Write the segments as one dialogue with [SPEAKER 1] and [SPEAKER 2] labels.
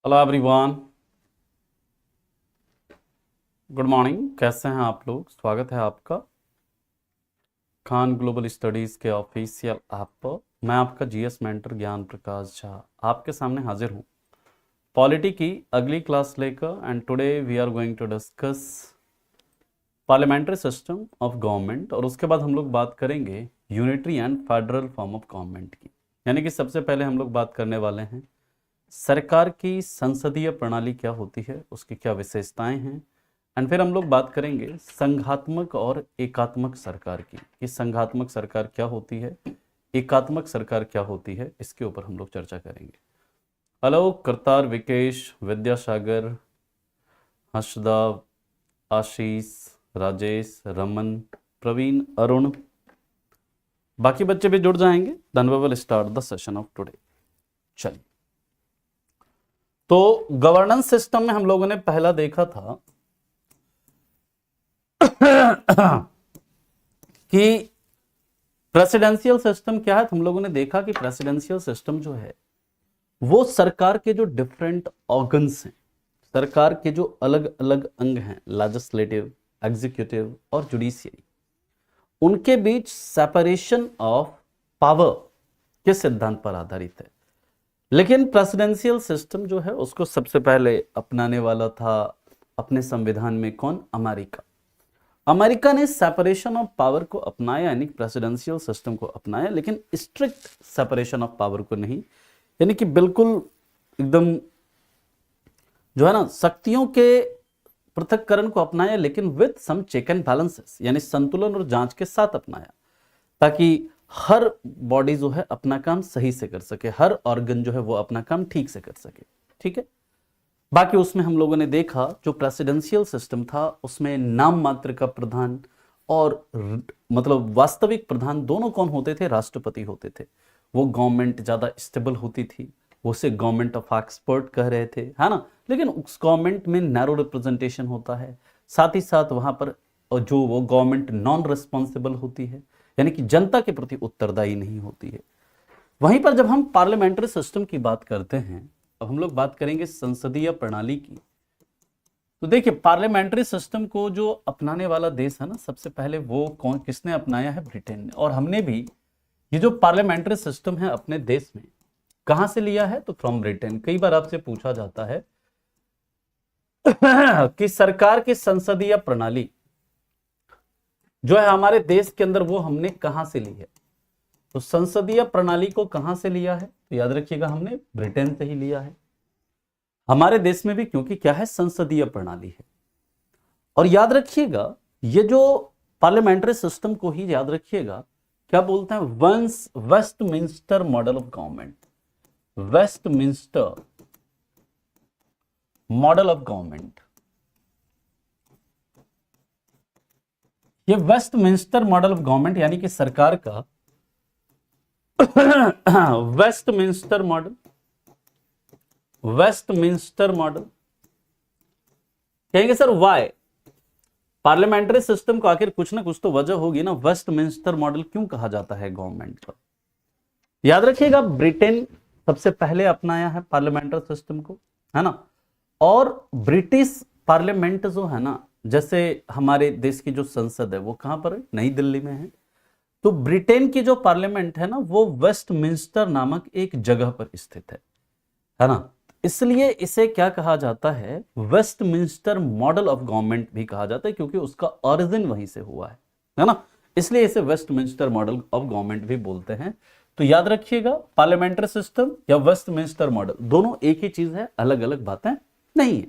[SPEAKER 1] Hello everyone, good morning. कैसे हैं आप लोग? स्वागत है आपका खान ग्लोबल स्टडीज़ के ऑफिशियल ऐप पर। मैं आपका जीएस मेंटर ज्ञान प्रकाश झा आपके सामने हाजिर हूं पॉलिटी की अगली क्लास लेकर। And today we are going to discuss parliamentary system of government, और उसके बाद हम लोग बात करेंगे unitary and federal form of government की। यानी कि सबसे पहले हम लोग बात करने वाले हैं सरकार की संसदीय प्रणाली क्या होती है, उसकी क्या विशेषताएं हैं। एंड फिर हम लोग बात करेंगे संघात्मक और एकात्मक सरकार की, कि संघात्मक सरकार क्या होती है, एकात्मक सरकार क्या होती है, इसके ऊपर हम लोग चर्चा करेंगे। हेलो करतार, विकेश, विद्यासागर, हर्षदा, आशीष, राजेश, रमन, प्रवीण, अरुण, बाकी बच्चे भी जुड़ जाएंगे। Then we will start the session of today. चलिए, तो गवर्नेंस सिस्टम में हम लोगों ने पहला देखा था कि प्रेसिडेंशियल सिस्टम क्या है। तो हम लोगों ने देखा कि प्रेसिडेंशियल सिस्टम जो है वो सरकार के जो डिफरेंट ऑर्गन्स हैं, सरकार के जो अलग अलग अंग हैं, लेजिस्लेटिव, एग्जीक्यूटिव और जुडिशियरी, उनके बीच सेपरेशन ऑफ पावर के सिद्धांत पर आधारित है। लेकिन प्रेसिडेंशियल सिस्टम जो है उसको सबसे पहले अपनाने वाला था अपने संविधान में कौन? अमेरिका। अमेरिका ने सेपरेशन ऑफ पावर को अपनाया, यानी प्रेसिडेंशियल सिस्टम को अपनाया, लेकिन स्ट्रिक्ट सेपरेशन ऑफ पावर को नहीं। यानी कि बिल्कुल एकदम जो है ना, शक्तियों के पृथक्करण को अपनाया, लेकिन with some check and balances, यानी संतुलन और जांच के साथ अपनाया, ताकि हर बॉडी जो है अपना काम सही से कर सके, हर ऑर्गन जो है वो अपना काम ठीक से कर सके। ठीक है। बाकी उसमें हम लोगों ने देखा जो प्रेसिडेंशियल सिस्टम था उसमें नाम मात्र का प्रधान और मतलब वास्तविक प्रधान दोनों कौन होते थे? राष्ट्रपति होते थे। वो गवर्नमेंट ज्यादा स्टेबल होती थी, वो उसे गवर्नमेंट ऑफ एक्सपर्ट कह रहे थे, है ना। लेकिन उस गवर्नमेंट में नैरो रिप्रेजेंटेशन होता है, साथ ही साथ वहां पर जो वो गवर्नमेंट नॉन रिस्पॉन्सिबल होती है, यानी कि जनता के प्रति उत्तरदायी नहीं होती है। वहीं पर जब हम पार्लियामेंट्री सिस्टम की बात करते हैं, अब हम लोग बात करेंगे संसदीय प्रणाली की। तो देखिए, पार्लियामेंट्री सिस्टम को जो अपनाने वाला देश है ना, सबसे पहले वो कौन, किसने अपनाया है? ब्रिटेन ने। और हमने भी ये जो पार्लियामेंट्री सिस्टम है अपने देश में कहां से लिया है? तो फ्रॉम ब्रिटेन। कई बार आपसे पूछा जाता है कि सरकार की संसदीय प्रणाली जो है हमारे देश के अंदर वो हमने कहां से ली है? तो संसदीय प्रणाली को कहां से लिया है? तो याद रखिएगा, हमने ब्रिटेन से ही लिया है। हमारे देश में भी क्योंकि क्या है? संसदीय प्रणाली है। और याद रखिएगा, ये जो पार्लियामेंट्री सिस्टम को ही याद रखिएगा, क्या बोलते हैं? Once Westminster model of government. Westminster model of government, ये वेस्टमिंस्टर मॉडल ऑफ गवर्नमेंट यानी कि सरकार का वेस्टमिंस्टर मॉडल, वेस्टमिंस्टर मॉडल। कहेंगे सर वाई? पार्लियामेंट्री सिस्टम को आखिर कुछ ना कुछ तो वजह होगी ना, वेस्टमिंस्टर मॉडल क्यों कहा जाता है गवर्नमेंट का? याद रखिएगा, ब्रिटेन सबसे पहले अपनाया है पार्लियामेंट्री सिस्टम को, है ना। और ब्रिटिश पार्लियामेंट जो है ना, जैसे हमारे देश की जो संसद है वो कहां पर है? नई दिल्ली में है। तो ब्रिटेन की जो पार्लियामेंट है ना, वो वेस्टमिंस्टर नामक एक जगह पर स्थित है ना। इसलिए इसे क्या कहा जाता है? वेस्टमिंस्टर मॉडल ऑफ गवर्नमेंट भी कहा जाता है, क्योंकि उसका ओरिजिन वहीं से हुआ है ना। इसलिए इसे वेस्टमिंस्टर मॉडल ऑफ गवर्नमेंट भी बोलते हैं। तो याद रखिएगा, पार्लियामेंट्री सिस्टम या वेस्टमिंस्टर मॉडल दोनों एक ही चीज है, अलग अलग बातें नहीं है।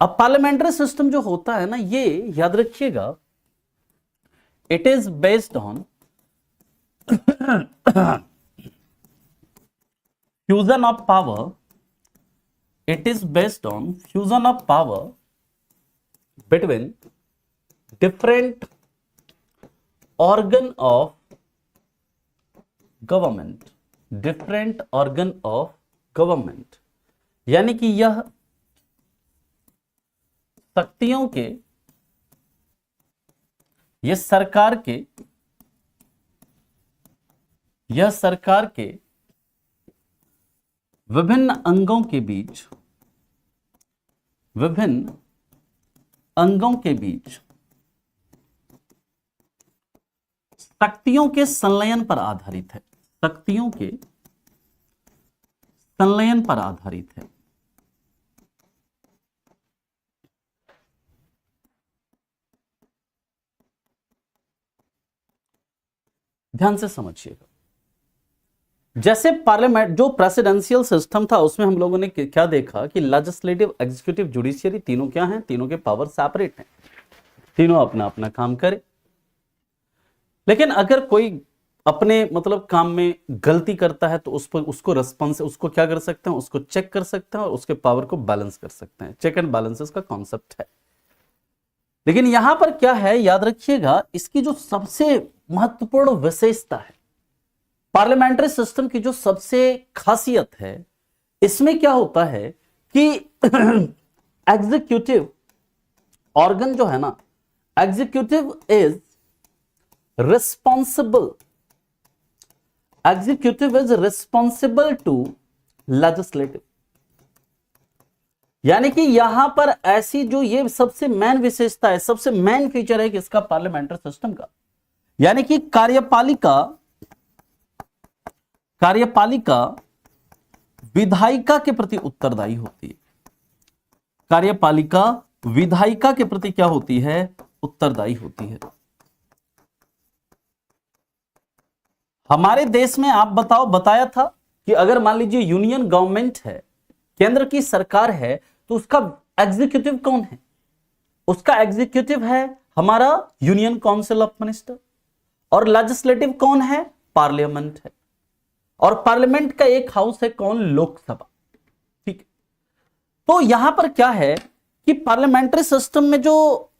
[SPEAKER 1] अब पार्लियामेंट्री सिस्टम जो होता है ना, ये याद रखिएगा, it is based on fusion of power. It is based on fusion of power between different organ of government, different organ of government, यानी कि यह शक्तियों के, यह सरकार के, यह सरकार के विभिन्न अंगों के बीच, विभिन्न अंगों के बीच शक्तियों के संलयन पर आधारित है, शक्तियों के संलयन पर आधारित है। ध्यान से समझिएगा, जैसे पार्लियामेंट जो प्रेसिडेंशियल सिस्टम था उसमें हम लोगों ने क्या देखा कि लेजिस्लेटिव, एग्जीक्यूटिव, जुडिशियरी तीनों क्या हैं, तीनों के पावर सेपरेट हैं, तीनों अपना अपना काम करे। लेकिन अगर कोई अपने मतलब काम में गलती करता है तो उस पर उसको रिस्पॉन्स, उसको क्या कर सकते हैं, उसको चेक कर सकते हैं और उसके पावर को बैलेंस कर सकते हैं। चेक एंड बैलेंसेस का कॉन्सेप्ट है। लेकिन यहां पर क्या है, याद रखिएगा, इसकी जो सबसे महत्वपूर्ण विशेषता है, पार्लियामेंट्री सिस्टम की जो सबसे खासियत है, इसमें क्या होता है कि एग्जीक्यूटिव ऑर्गन जो है ना, executive is responsible, executive is responsible to legislative. यानी कि यहां पर ऐसी जो ये सबसे मेन विशेषता है, सबसे मेन फीचर है कि इसका पार्लियामेंट्री सिस्टम का, यानी कि कार्यपालिका विधायिका के प्रति उत्तरदायी होती है। कार्यपालिका विधायिका के प्रति क्या होती है, उत्तरदायी होती है। हमारे देश में आप बताया था कि अगर मान लीजिए यूनियन गवर्नमेंट है, केंद्र की सरकार है, तो उसका एग्जीक्यूटिव कौन है, उसका एग्जीक्यूटिव है हमारा यूनियन काउंसिल ऑफ मिनिस्टर, और लेजिस्लेटिव कौन है, पार्लियामेंट है, और पार्लियामेंट का एक हाउस है कौन, लोकसभा। ठीक है, तो यहां पर क्या है कि पार्लियामेंट्री सिस्टम में जो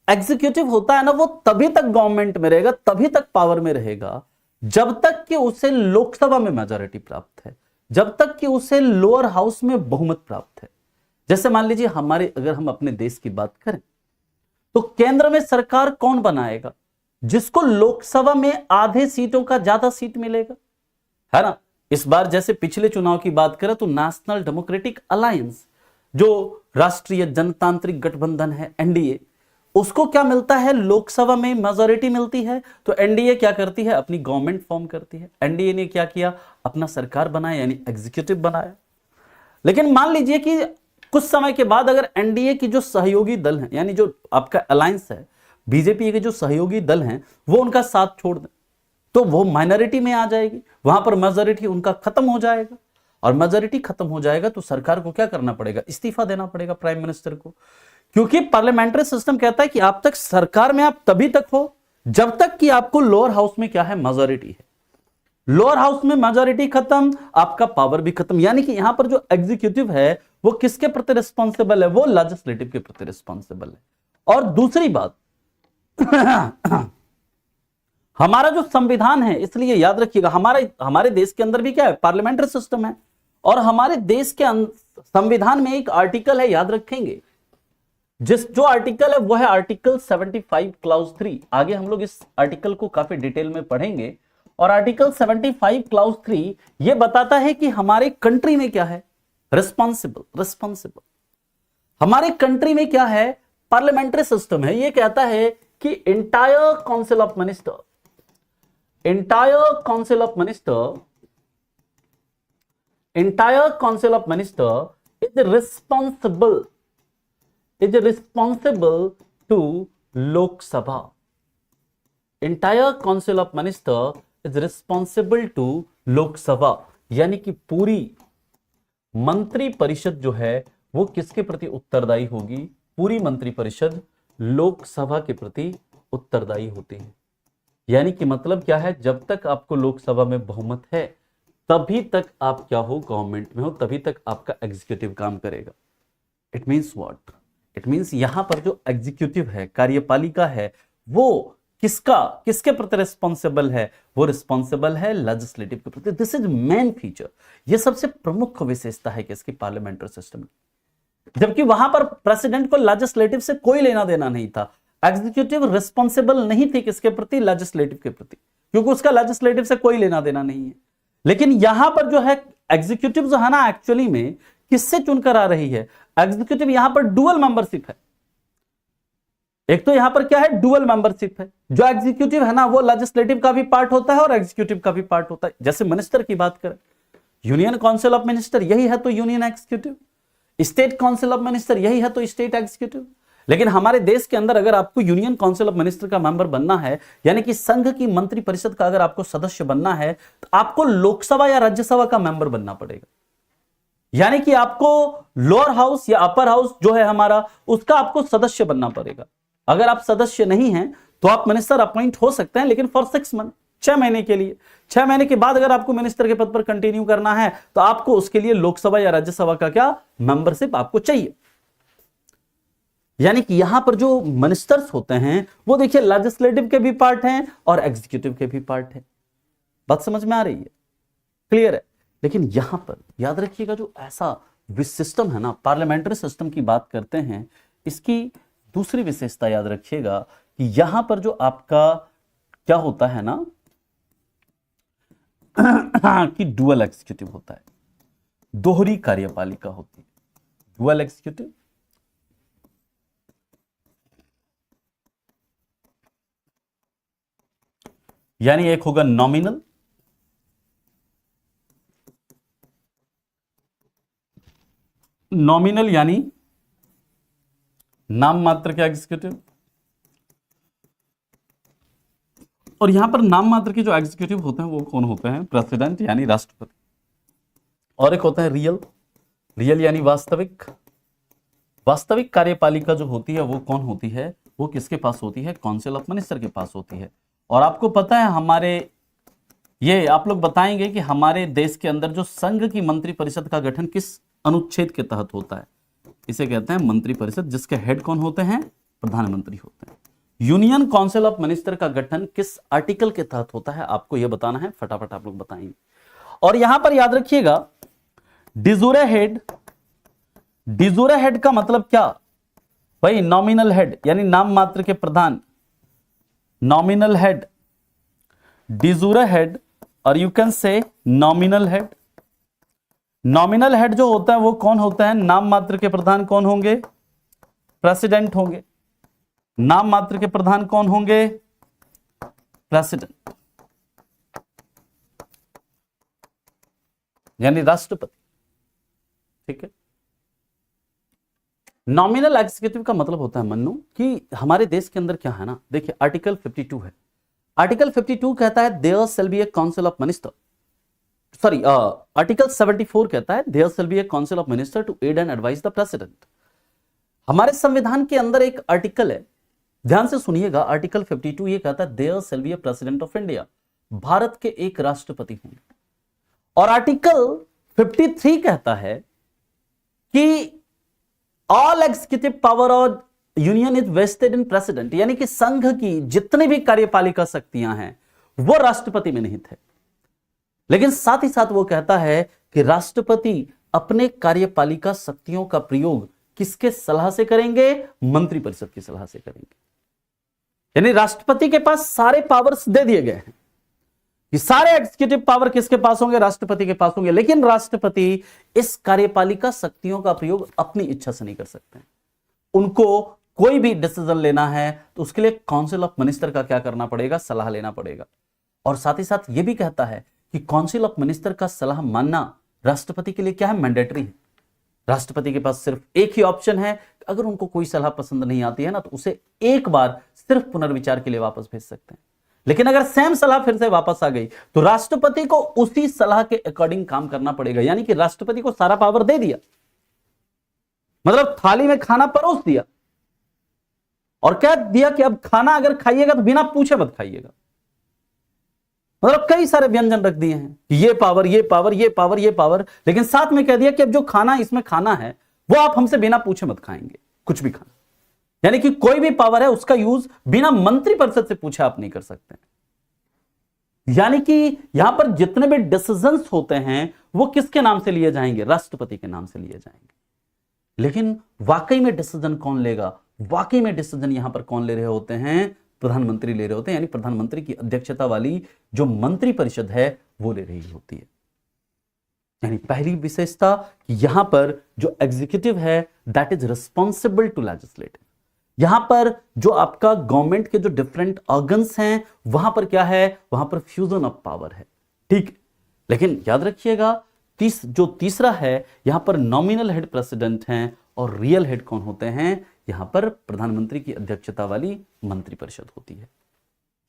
[SPEAKER 1] एग्जीक्यूटिव होता है ना, वो तभी तक गवर्नमेंट में रहेगा, तभी तक पावर में रहेगा जब तक कि उसे लोकसभा में मेजॉरिटी प्राप्त है, जब तक कि उसे लोअर हाउस में बहुमत प्राप्त है। जैसे मान लीजिए अगर हम अपने देश की बात करें तो केंद्र में सरकार कौन बनाएगा, जिसको लोकसभा में आधे सीटों का ज्यादा सीट मिलेगा, है ना। इस बार जैसे पिछले चुनाव की बात करें तो नेशनल डेमोक्रेटिक अलायंस, जो राष्ट्रीय जनतांत्रिक गठबंधन है, एनडीए, उसको क्या मिलता है, लोकसभा में मेजॉरिटी मिलती है, तो एनडीए क्या करती है, अपनी गवर्नमेंट फॉर्म करती है। एनडीए ने क्या किया, अपना सरकार बनाया, यानी एग्जीक्यूटिव बनाया। लेकिन मान लीजिए कि कुछ समय के बाद अगर एनडीए की जो सहयोगी दल हैं, यानी जो आपका अलायंस है, बीजेपी के जो सहयोगी दल हैं, वो उनका साथ छोड़ दें, तो वो माइनॉरिटी में आ जाएगी, वहां पर मेजॉरिटी उनका खत्म हो जाएगा, और मेजॉरिटी खत्म हो जाएगा तो सरकार को क्या करना पड़ेगा, इस्तीफा देना पड़ेगा प्राइम मिनिस्टर को। क्योंकि पार्लियामेंट्री सिस्टम कहता है कि आप तक सरकार में आप तभी तक हो जब तक कि आपको लोअर हाउस में क्या है, मेजॉरिटी है। लोअर हाउस में मेजॉरिटी खत्म, आपका पावर भी खत्म। यानी कि यहां पर जो एग्जीक्यूटिव है वो किसके प्रति रिस्पॉन्सिबल है, वो लेजिस्लेटिव के प्रति रिस्पॉन्सिबल है। और दूसरी बात हमारा जो संविधान है, इसलिए याद रखिएगा हमारे देश के अंदर भी क्या है, पार्लियामेंट्री सिस्टम है। और हमारे देश के संविधान में एक आर्टिकल है, याद रखेंगे, जो आर्टिकल है वो है आर्टिकल 75 क्लाउज 3। आगे हम लोग इस आर्टिकल को काफी डिटेल में पढ़ेंगे। और आर्टिकल 75 क्लाउज 3 ये बताता है कि हमारे कंट्री में क्या है, रिस्पॉन्सिबल। हमारे कंट्री में क्या है, पार्लियामेंट्री सिस्टम है। ये कहता है कि entire council of minister is responsible to Lok Sabha. Entire Council of Minister is responsible to Lok Sabha. यानी कि पूरी मंत्री परिषद जो है वो किसके प्रति उत्तरदायी होगी, पूरी मंत्री परिषद लोकसभा के प्रति उत्तरदायी होती है। यानी कि मतलब क्या है, जब तक आपको लोकसभा में बहुमत है तभी तक आप क्या हो, गवर्नमेंट में हो, तभी तक आपका एग्जीक्यूटिव काम करेगा। It means what, it means यहां पर जो एग्जीक्यूटिव है, कार्यपालिका है, वो किसके प्रति रिस्पॉन्सिबल है, वो रिस्पॉन्सिबल है लेजिस्लेटिव के प्रति। दिस इज मेन फीचर, ये सबसे प्रमुख विशेषता है कि इसकी पार्लियामेंट्री सिस्टम की। जबकि वहां पर प्रेसिडेंट को लेजिस्लेटिव से कोई लेना देना नहीं था, एग्जीक्यूटिव रिस्पॉन्सिबल नहीं थी किसके प्रति, लेजिस्लेटिव के प्रति, क्योंकि उसका लेजिस्लेटिव से कोई लेना देना नहीं है। लेकिन यहां पर जो है एग्जीक्यूटिव जो है ना एक्चुअली में किससे चुनकर आ रही है? एग्जीक्यूटिव यहां पर डुअल मेंबरशिप है। एक तो यहां पर क्या है, डुअल मेंबरशिप है। जो एग्जीक्यूटिव है ना वो लेजिस्लेटिव का भी पार्ट होता है और एग्जीक्यूटिव का भी पार्ट होता है। जैसे मिनिस्टर की बात करें, यूनियन काउंसिल ऑफ मिनिस्टर यही है तो union executive, state council of minister यही है तो स्टेट एग्जीक्यूटिव। लेकिन हमारे देश के अंदर अगर आपको यूनियन काउंसिल ऑफ मिनिस्टर का मेंबर बनना है, यानी कि संघ की मंत्री परिषद का अगर आपको सदस्य बनना है, तो आपको लोकसभा या राज्यसभा का मेंबर बनना पड़ेगा। यानी कि आपको लोअर हाउस या अपर हाउस जो है हमारा, उसका आपको सदस्य बनना पड़ेगा। अगर आप सदस्य नहीं हैं तो आप मिनिस्टर अपॉइंट हो सकते हैं, लेकिन फॉर 6 मंथ, 6 महीने के लिए। 6 महीने के बाद अगर आपको मिनिस्टर के पद पर कंटिन्यू करना है तो आपको उसके लिए लोकसभा या राज्यसभा का क्या मेंबरशिप आपको चाहिए। यानी कि यहां पर जो मिनिस्टर्स होते हैं वो देखिए लेजिस्लेटिव के भी पार्ट हैं और एग्जीक्यूटिव के भी पार्ट है। बात समझ में आ रही है? क्लियर है? लेकिन यहां पर याद रखिएगा, जो ऐसा सिस्टम है ना, पार्लियामेंट्री सिस्टम की बात करते हैं, इसकी दूसरी विशेषता याद रखिएगा कि यहां पर जो आपका क्या होता है ना कि डुअल एग्जीक्यूटिव होता है, दोहरी कार्यपालिका होती है। डुअल एग्जीक्यूटिव यानी एक होगा नॉमिनल, नॉमिनल यानी नाम मात्र के एग्जीक्यूटिव, और यहां पर नाम मात्र के जो एग्जीक्यूटिव होते हैं वो कौन होते हैं? प्रेसिडेंट यानी राष्ट्रपति। और एक होता है रियल, रियल यानी वास्तविक। वास्तविक कार्यपालिका जो होती है वो कौन होती है? वो किसके पास होती है? काउंसिल ऑफ मिनिस्टर के पास होती है। और आपको पता है हमारे, ये आप लोग बताएंगे कि हमारे देश के अंदर जो संघ की मंत्री परिषद का गठन किस अनुच्छेद के तहत होता है? इसे कहते हैं मंत्री परिषद, जिसके हेड कौन होते हैं? प्रधानमंत्री होते हैं। यूनियन काउंसिल ऑफ मिनिस्टर का गठन किस आर्टिकल के तहत होता है? आपको यह बताना है, फटाफट आप लोग बताएंगे। और यहां पर याद रखिएगा डिजूरे हेड, डिजूरे हेड का मतलब क्या भाई? नॉमिनल हेड यानी नाम मात्र के प्रधान, नॉमिनल हेड, डिजूरे हेड, और you can say nominal head. Nominal head जो होता है वो कौन होता है? नाम मात्र के प्रधान कौन होंगे? प्रेसिडेंट होंगे। नाम मात्र के प्रधान कौन होंगे? प्रेसिडेंट यानी राष्ट्रपति। ठीक है। नॉमिनल एग्जीक्यूटिव का मतलब होता है मन्नू कि हमारे देश के अंदर क्या है ना, देखिए आर्टिकल 52 है। आर्टिकल 52 कहता है there shall be a council of minister, sorry article 74 कहता है there shall be a council of minister to aid and advise the president. हमारे संविधान के अंदर एक आर्टिकल है, ध्यान से सुनिएगा, आर्टिकल 52 ये कहता है there shall be a president of India, Bharat के एक राष्ट्रपति होंगे। और आर्टिकल 53 कहता है कि all executive power of union is vested in president, यानी कि संघ की जितनी भी कार्यपालिका शक्तियां हैं वो राष्ट्रपति में निहित है। लेकिन साथ ही साथ वो कहता है कि राष्ट्रपति अपने कार्यपालिका शक्तियों का प्रयोग किसके सलाह से करेंगे? मंत्री परिषद की सलाह से करेंगे। यानी राष्ट्रपति के पास सारे पावर्स दे दिए गए हैं कि सारे एग्जीक्यूटिव पावर किसके पास होंगे? राष्ट्रपति के पास होंगे। लेकिन राष्ट्रपति इस कार्यपालिका शक्तियों का प्रयोग अपनी इच्छा से नहीं कर सकते। उनको कोई भी डिसीजन लेना है तो उसके लिए काउंसिल ऑफ मिनिस्टर का क्या करना पड़ेगा? सलाह लेना पड़ेगा। और साथ ही साथ यह भी कहता है कि काउंसिल ऑफ मिनिस्टर का सलाह मानना राष्ट्रपति के लिए क्या है? मैंडेटरी है। राष्ट्रपति के पास सिर्फ एक ही ऑप्शन है, अगर उनको कोई सलाह पसंद नहीं आती है ना तो उसे एक बार सिर्फ पुनर्विचार के लिए वापस भेज सकते हैं। लेकिन अगर सेम सलाह फिर से वापस आ गई तो राष्ट्रपति को उसी सलाह के अकॉर्डिंग काम करना पड़ेगा। यानी कि राष्ट्रपति को सारा पावर दे दिया, मतलब थाली में खाना परोस दिया और क्या दिया कि अब खाना अगर खाइएगा तो बिना पूछे मत खाइएगा। मतलब कई सारे व्यंजन रख दिए हैं कि ये पावर, ये पावर, ये पावर, ये पावर, लेकिन साथ में कह दिया कि अब जो खाना इसमें खाना है वो आप हमसे बिना पूछे मत खाएंगे, कुछ भी खाना। यानी कि कोई भी पावर है उसका यूज बिना मंत्री परिषद से पूछे आप नहीं कर सकते। यानी कि यहां पर जितने भी डिसीजंस होते हैं वो किसके नाम से लिए जाएंगे? राष्ट्रपति के नाम से लिए जाएंगे। लेकिन वाकई में डिसीजन कौन लेगा? वाकई में डिसीजन यहां पर कौन ले रहे होते हैं? प्रधानमंत्री ले रहे होते हैं। यानी प्रधानमंत्री की अध्यक्षता वाली जो मंत्री परिषद है वो ले रही होती है। यानी पहली विशेषता कि यहां पर जो एग्जीक्यूटिव है that is responsible to legislative. यहां पर जो आपका गवर्नमेंट के जो डिफरेंट ऑर्गन्स हैं वहां पर क्या है, वहां पर फ्यूजन ऑफ पावर है, ठीक। लेकिन याद रखिएगा जो तीसरा है यहां पर नॉमिनल हेड प्रेसिडेंट हैं और रियल हेड कौन होते हैं, यहां पर प्रधानमंत्री की अध्यक्षता वाली मंत्रिपरिषद होती है।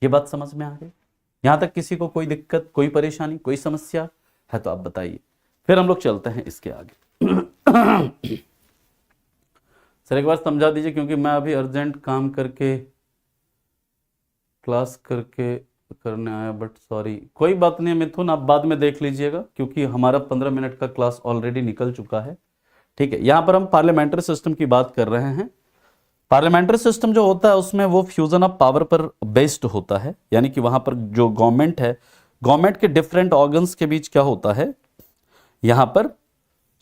[SPEAKER 1] यह बात समझ में आ गई? यहां तक किसी को कोई दिक्कत, कोई परेशानी, कोई समस्या है तो आप बताइए, फिर हम लोग चलते हैं इसके आगे। सर एक बार समझा दीजिए, क्योंकि मैं अभी अर्जेंट काम करके क्लास करके करने आया, बट सॉरी। कोई बात नहीं मिथुन, आप बाद में देख लीजिएगा क्योंकि हमारा 15 मिनट का क्लास ऑलरेडी निकल चुका है, ठीक है। यहां पर हम पार्लियामेंट्री सिस्टम की बात कर रहे हैं। पार्लियामेंट्री सिस्टम जो होता है उसमें वो फ्यूजन ऑफ पावर पर बेस्ड होता है, यानी कि वहां पर जो गवर्नमेंट है, गवर्नमेंट के डिफरेंट ऑर्गन्स के बीच क्या होता है, यहां पर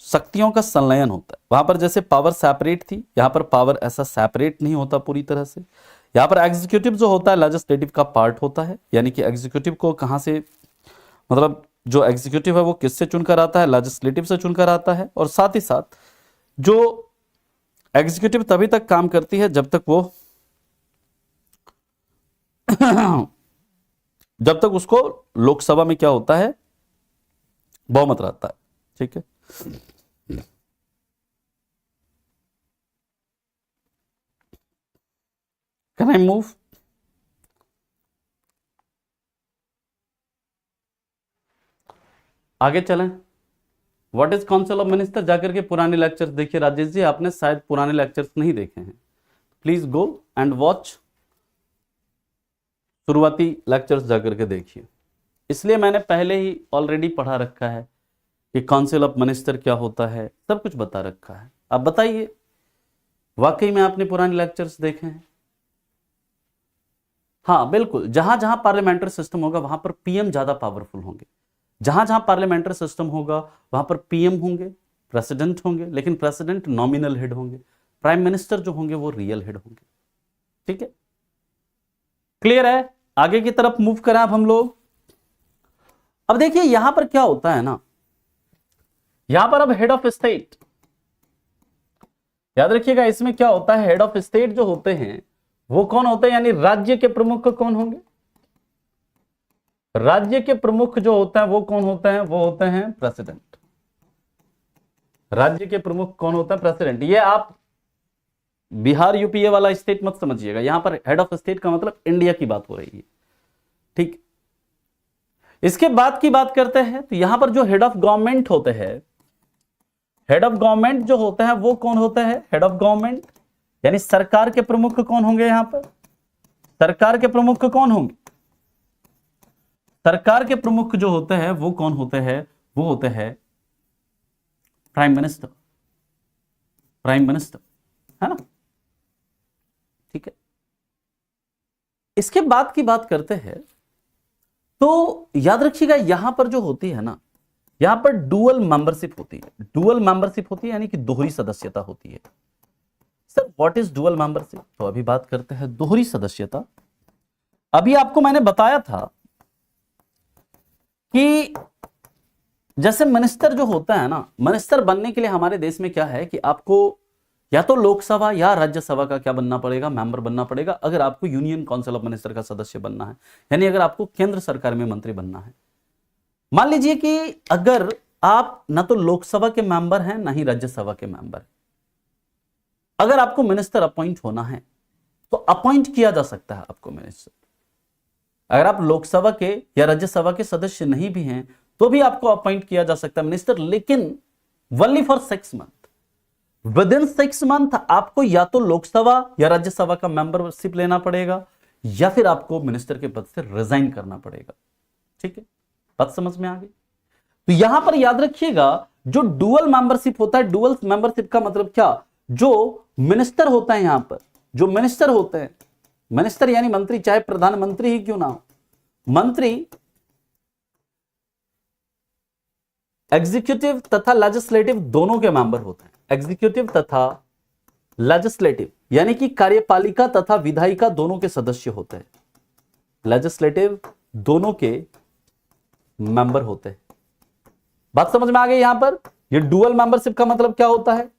[SPEAKER 1] शक्तियों का संलयन होता है। वहां पर जैसे पावर सेपरेट थी, यहां पर पावर ऐसा सेपरेट नहीं होता पूरी तरह से। यहां पर एग्जीक्यूटिव जो होता है लेजिस्लेटिव का पार्ट होता है, यानी कि एग्जीक्यूटिव को कहां से, मतलब जो एग्जीक्यूटिव है वो किससे चुनकर आता है, लेजिस्लेटिव से चुनकर आता है। और साथ ही साथ जो एग्जीक्यूटिव तभी तक काम करती है जब तक वो जब तक उसको लोकसभा में क्या होता है, बहुमत रहता है, ठीक है। Can I move? आगे चलें। What is council of minister, जाकर के पुराने लेक्चर्स देखिए। राजेश जी आपने शायद पुराने लेक्चर्स नहीं देखे हैं, प्लीज गो एंड वॉच, शुरुआती लेक्चर्स जाकर के देखिए। इसलिए मैंने पहले ही ऑलरेडी पढ़ा रखा है कि काउंसिल ऑफ मिनिस्टर क्या होता है, सब कुछ बता रखा है। आप बताइए वाकई में आपने पुराने लेक्चर्स देखे हैं? हाँ बिल्कुल, जहां जहां पार्लियामेंट्री सिस्टम होगा वहां पर पीएम ज्यादा पावरफुल होंगे। जहां जहां पार्लियामेंट्री सिस्टम होगा वहां पर पीएम होंगे, प्रेसिडेंट होंगे, लेकिन प्रेसिडेंट नॉमिनल हेड होंगे। प्राइम मिनिस्टर जो होंगे वो रियल हेड होंगे, ठीक है। क्लियर है? आगे की तरफ मूव करें अब हम लोग। अब देखिए यहां पर क्या होता है ना, यहां पर अब हेड ऑफ स्टेट, याद रखिएगा इसमें क्या होता है, हेड ऑफ स्टेट जो होते हैं वो कौन होते हैं, यानी राज्य के प्रमुख कौन होंगे, राज्य के प्रमुख जो होते हैं वो कौन होते हैं, वो होते हैं प्रेसिडेंट। राज्य के प्रमुख कौन होता है, प्रेसिडेंट। ये आप बिहार यूपीए वाला स्टेट मत समझिएगा, यहां पर हेड ऑफ स्टेट का मतलब इंडिया की बात हो रही है, ठीक। इसके बाद की बात करते हैं तो यहां पर जो हेड ऑफ गवर्नमेंट होते हैं, हेड ऑफ गवर्नमेंट जो होते हैं वो कौन होते हैं, हेड ऑफ गवर्नमेंट यानी सरकार के प्रमुख कौन होंगे, यहां पर सरकार के प्रमुख कौन होंगे, सरकार के प्रमुख जो होते हैं वो कौन होते हैं, वो होते हैं प्राइम मिनिस्टर, प्राइम मिनिस्टर, है ना, ठीक है। इसके बाद की बात करते हैं तो याद रखिएगा यहां पर जो होती है ना, यहां पर डुअल मेंबरशिप होती है, डुअल मेंबरशिप होती है यानी कि दोहरी सदस्यता होती है। Sir what is dual membership, तो अभी बात करते हैं दोहरी सदस्यता। अभी आपको मैंने बताया था कि जैसे मिनिस्टर जो होता है ना, मिनिस्टर बनने के लिए हमारे देश में क्या है कि आपको या तो लोकसभा या राज्यसभा का क्या बनना पड़ेगा, मेंबर बनना पड़ेगा, अगर आपको यूनियन काउंसिल ऑफ मिनिस्टर का सदस्य बनना है, यानी अगर आपको केंद्र सरकार में मंत्री बनना है। मान लीजिए कि अगर आप ना तो लोकसभा के मेंबर हैं ना ही राज्यसभा के मेंबर, अगर आपको मिनिस्टर अपॉइंट होना है तो अपॉइंट किया जा सकता है आपको मिनिस्टर। अगर आप लोकसभा के या राज्यसभा के सदस्य नहीं भी हैं तो भी आपको अपॉइंट किया जा सकता है मिनिस्टर, लेकिन only for 6 month. With in 6 month आपको या तो लोकसभा या राज्यसभा का मेंबरशिप लेना पड़ेगा या फिर आपको मिनिस्टर के पद से रिजाइन करना पड़ेगा, ठीक है। बात समझ में आ गई? तो यहां पर याद रखिएगा जो डुअल मेंबरशिप होता है, डुअल मेंबरशिप का मतलब क्या, जो मिनिस्टर होता है, यहां पर जो मिनिस्टर होते हैं, मिनिस्टर यानी मंत्री, चाहे प्रधानमंत्री ही क्यों ना हो, मंत्री एग्जीक्यूटिव तथा लेजिस्लेटिव दोनों के मेंबर होते हैं। एग्जीक्यूटिव तथा लेजिस्लेटिव यानी कि कार्यपालिका तथा विधायिका दोनों के सदस्य होते हैं, लेजिस्लेटिव दोनों के मेंबर होते हैं। बात समझ में आ गई? यहां पर ये डुअल मेंबरशिप का मतलब क्या होता है?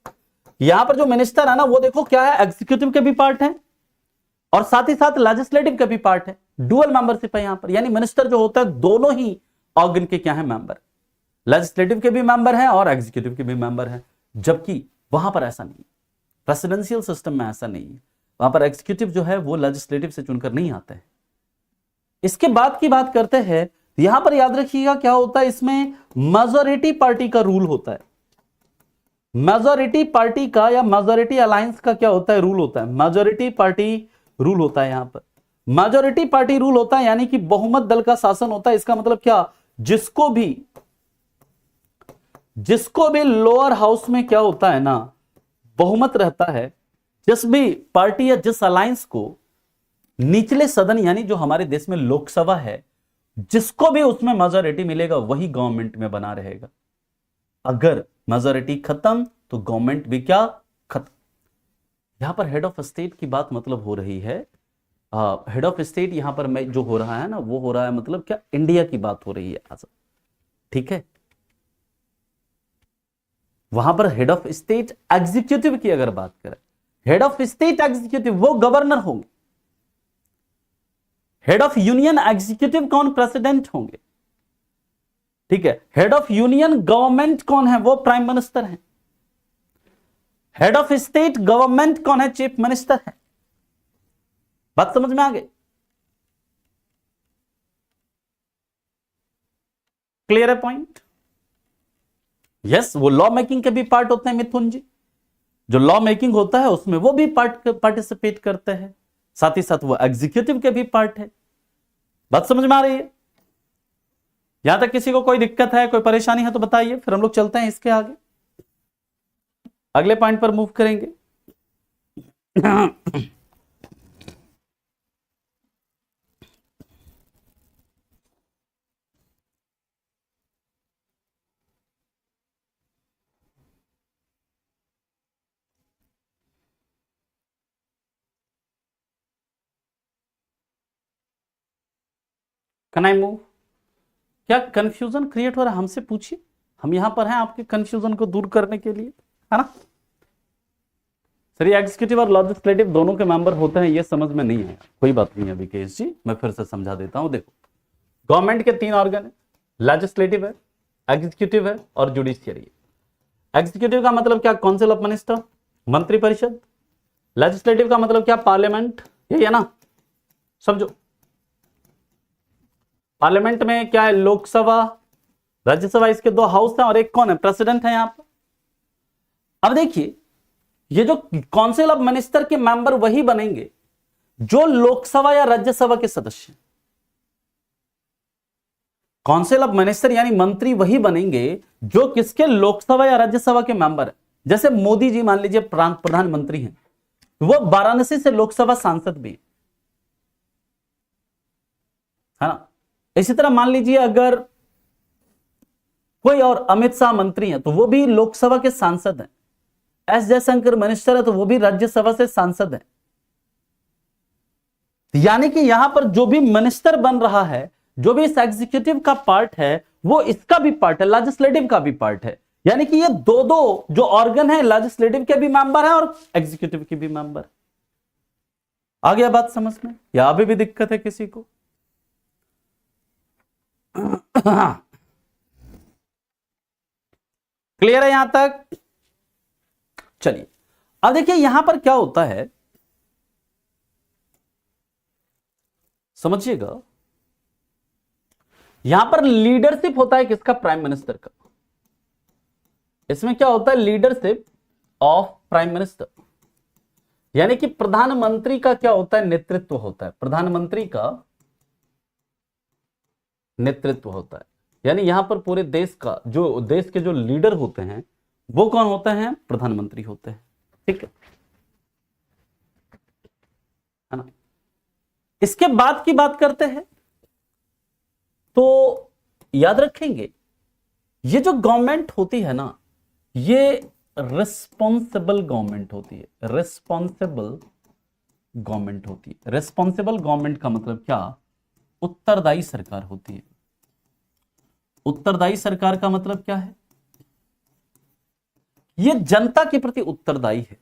[SPEAKER 1] यहां पर जो मिनिस्टर है ना, वो देखो क्या है, एग्जीक्यूटिव के भी पार्ट है और साथ ही साथ लेजिस्लेटिव का भी पार्ट है। डुअल मेंबरशिप है यहां पर, यानी मिनिस्टर जो होता है दोनों ही ऑर्गन के क्या है, मेंबर। लेजिस्लेटिव के भी मेंबर हैं और एग्जीक्यूटिव के भी मेंबर हैं, जबकि वहां पर ऐसा नहीं, प्रेसिडेंशियल सिस्टम में ऐसा नहीं है। वहां पर एग्जीक्यूटिव जो है वो लेजिस्लेटिव से चुनकर नहीं आते हैं। इसके बाद की बात करते हैं, यहां पर याद रखिएगा क्या होता है, इसमें मेजोरिटी पार्टी का रूल होता है। मेजोरिटी पार्टी का या मेजोरिटी अलायंस का क्या होता है, रूल होता है। मेजोरिटी पार्टी रूल होता है। यहां पर मेजोरिटी पार्टी रूल होता है, यानी कि बहुमत दल का शासन होता है। इसका मतलब क्या, जिसको भी लोअर हाउस में क्या होता है ना, बहुमत रहता है, जिस भी पार्टी या जिस अलायंस को निचले सदन यानी जो हमारे देश में लोकसभा है, जिसको भी उसमें मेजोरिटी मिलेगा वही गवर्नमेंट में बना रहेगा। अगर मेजोरिटी खत्म तो गवर्नमेंट भी क्या, खत्म। यहां पर हेड ऑफ स्टेट की बात मतलब हो रही है, हेड ऑफ स्टेट यहां पर मैं जो हो रहा है ना, वो हो रहा है मतलब क्या, इंडिया की बात हो रही है आज, ठीक है। वहां पर हेड ऑफ स्टेट एग्जीक्यूटिव की अगर बात करें, हेड ऑफ स्टेट एग्जीक्यूटिव वो गवर्नर होंगे। हेड ऑफ यूनियन एग्जीक्यूटिव कौन, प्रेसिडेंट होंगे, ठीक है। हेड ऑफ यूनियन गवर्नमेंट कौन है, वो प्राइम मिनिस्टर है। हेड ऑफ स्टेट गवर्नमेंट कौन है, चीफ मिनिस्टर है। बात समझ में आ गई? क्लियर है पॉइंट? यस, वो लॉ मेकिंग के भी पार्ट होते हैं मिथुन जी। जो लॉ मेकिंग होता है उसमें वो भी पार्टिसिपेट करते हैं, साथ ही साथ वो एग्जीक्यूटिव के भी पार्ट है। बात समझ में आ रही है? यहां तक किसी को कोई दिक्कत है, कोई परेशानी है तो बताइए, फिर हम लोग चलते हैं इसके आगे, अगले पॉइंट पर मूव करेंगे। Can I move? क्या कंफ्यूजन क्रिएट हो रहा है, हमसे पूछिए, हम यहां पर हैं आपके कंफ्यूजन को दूर करने के लिए, है ना। सर ये एग्जीक्यूटिव और लेजिस्लेटिव दोनों के मेंबर होते हैं, ये समझ में नहीं आया, कोई बात नहीं है विकेश जी, मैं फिर से समझा देता हूं। देखो, गवर्नमेंट के 3 ऑर्गन है, लेजिस्लेटिव है, एग्जीक्यूटिव है और जुडिशियरी है। एग्जीक्यूटिव का मतलब क्या, काउंसिल ऑफ मिनिस्टर, मंत्रिपरिषद। लेजिस्लेटिव का मतलब क्या, पार्लियामेंट, यही है ना, समझो। पार्लियामेंट में क्या है, लोकसभा, राज्यसभा, इसके 2 हाउस हैं और एक कौन है, प्रेसिडेंट है यहां पर। अब देखिए, ये जो काउंसिल ऑफ मिनिस्टर के मेंबर वही बनेंगे जो लोकसभा या राज्यसभा के सदस्य। काउंसिल ऑफ मिनिस्टर यानी मंत्री वही बनेंगे जो किसके, लोकसभा या राज्यसभा के मेंबर है। जैसे मोदी जी मान लीजिए प्रधानमंत्री हैं, वो वाराणसी से लोकसभा सांसद भी है ना। इसी तरह मान लीजिए अगर कोई और अमित शाह मंत्री हैं तो वो भी लोकसभा के सांसद हैं। एस जयशंकर मिनिस्टर है तो वो भी राज्यसभा से सांसद है। यानी कि यहां पर जो भी मिनिस्टर बन रहा है, जो भी इस एग्जीक्यूटिव का पार्ट है, वो इसका भी पार्ट है, लेजिस्लेटिव का भी पार्ट है। यानी कि ये दो जो ऑर्गन है, लेजिस्लेटिव के भी मेंबर है और एग्जीक्यूटिव के भी मेंबर। आ गया बात समझ में, या अभी भी दिक्कत है किसी को? क्लियर है यहां तक? चलिए, अब देखिए यहां पर क्या होता है, समझिएगा। यहां पर लीडरशिप होता है किसका, प्राइम मिनिस्टर का। इसमें क्या होता है, लीडरशिप ऑफ प्राइम मिनिस्टर, यानी कि प्रधानमंत्री का क्या होता है, नेतृत्व होता है। प्रधानमंत्री का नेतृत्व होता है, यानी यहां पर पूरे देश का, जो देश के जो लीडर होते हैं वो कौन होते हैं, प्रधानमंत्री होते हैं, ठीक है ना। इसके बाद की बात करते हैं तो याद रखेंगे, ये जो गवर्नमेंट होती है ना, ये रिस्पॉन्सिबल गवर्नमेंट होती है। रिस्पॉन्सिबल गवर्नमेंट होती है। रिस्पॉन्सिबल गवर्नमेंट का मतलब क्या, उत्तरदायी सरकार होती है। उत्तरदायी सरकार का मतलब क्या है? ये जनता के प्रति उत्तरदायी है,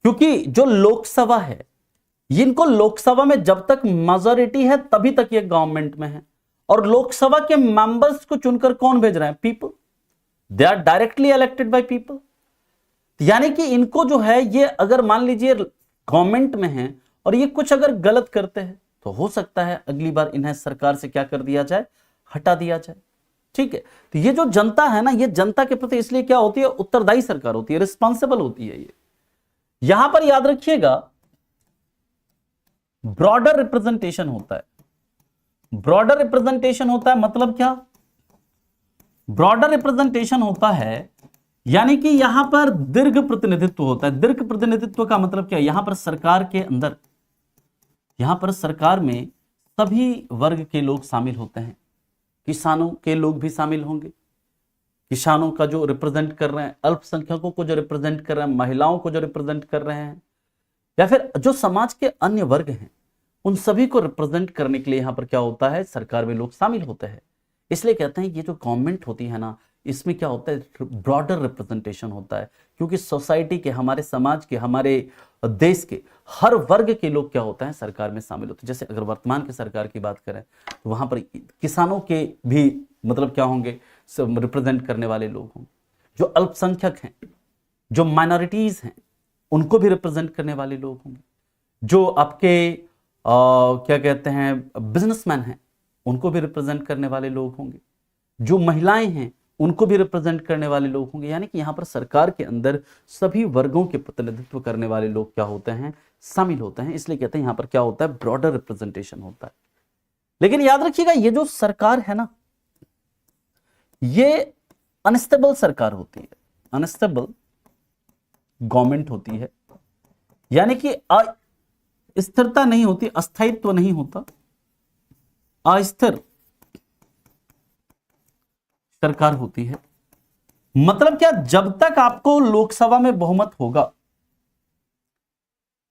[SPEAKER 1] क्योंकि जो लोकसभा है, इनको लोकसभा में जब तक मेजॉरिटी है तभी तक ये गवर्नमेंट में है, और लोकसभा के मेंबर्स को चुनकर कौन भेज रहे हैं? People. They are directly elected by people. यानी कि इनको जो है, ये अगर मान लीजिए गवर्नमेंट में है और ये कुछ अगर गलत करते हैं तो हो सकता है अगली बार इन्हें सरकार से क्या कर दिया जाए? हटा दिया जाए। ठीक है, तो ये जो जनता है ना, ये जनता के प्रति इसलिए क्या होती है? उत्तरदायी सरकार होती है, रिस्पॉन्सिबल होती है ये। यहां पर याद रखिएगा, ब्रॉडर रिप्रेजेंटेशन होता है। ब्रॉडर रिप्रेजेंटेशन होता है मतलब क्या? ब्रॉडर रिप्रेजेंटेशन होता है यानी कि यहां पर दीर्घ प्रतिनिधित्व होता है। दीर्घ प्रतिनिधित्व का मतलब क्या? यहां पर सरकार के अंदर, यहां पर सरकार में सभी वर्ग के लोग शामिल होते हैं। किसानों के लोग भी शामिल होंगे, किसानों का जो रिप्रेजेंट कर रहे हैं, अल्पसंख्यकों को जो रिप्रेजेंट कर रहे हैं, महिलाओं को जो रिप्रेजेंट कर रहे हैं, या फिर जो समाज के अन्य वर्ग हैं, उन सभी को रिप्रेजेंट करने के लिए यहां पर क्या होता है? सरकार में लोग शामिल होते हैं। इसलिए कहते हैं ये जो गवर्नमेंट होती है ना, इसमें क्या होता है? ब्रॉडर रिप्रेजेंटेशन होता है, क्योंकि सोसाइटी के, हमारे समाज के, हमारे देश के हर वर्ग के लोग क्या होते हैं? सरकार में शामिल होते हैं। जैसे अगर वर्तमान की सरकार की बात करें तो वहां पर किसानों के भी मतलब क्या होंगे? रिप्रेजेंट करने वाले लोग होंगे। जो अल्पसंख्यक हैं, जो माइनॉरिटीज हैं, उनको भी रिप्रेजेंट करने वाले लोग होंगे। जो आपके क्या कहते हैं, बिजनेसमैन हैं, उनको भी रिप्रेजेंट करने वाले लोग होंगे। जो महिलाएं हैं, उनको भी रिप्रेजेंट करने वाले लोग होंगे। यानी कि यहां पर सरकार के अंदर सभी वर्गों के प्रतिनिधित्व करने वाले लोग क्या होते हैं? शामिल होते हैं। इसलिए कहते हैं यहां पर क्या होता है? ब्रॉडर रिप्रेजेंटेशन होता है। लेकिन याद रखिएगा, ये जो सरकार है ना, ये अनस्टेबल सरकार होती है, अनस्टेबल गवर्नमेंट होती है। यानी कि स्थिरता नहीं होती, अस्थायित्व नहीं होता, अस्थिर सरकार होती है। मतलब क्या? जब तक आपको लोकसभा में बहुमत होगा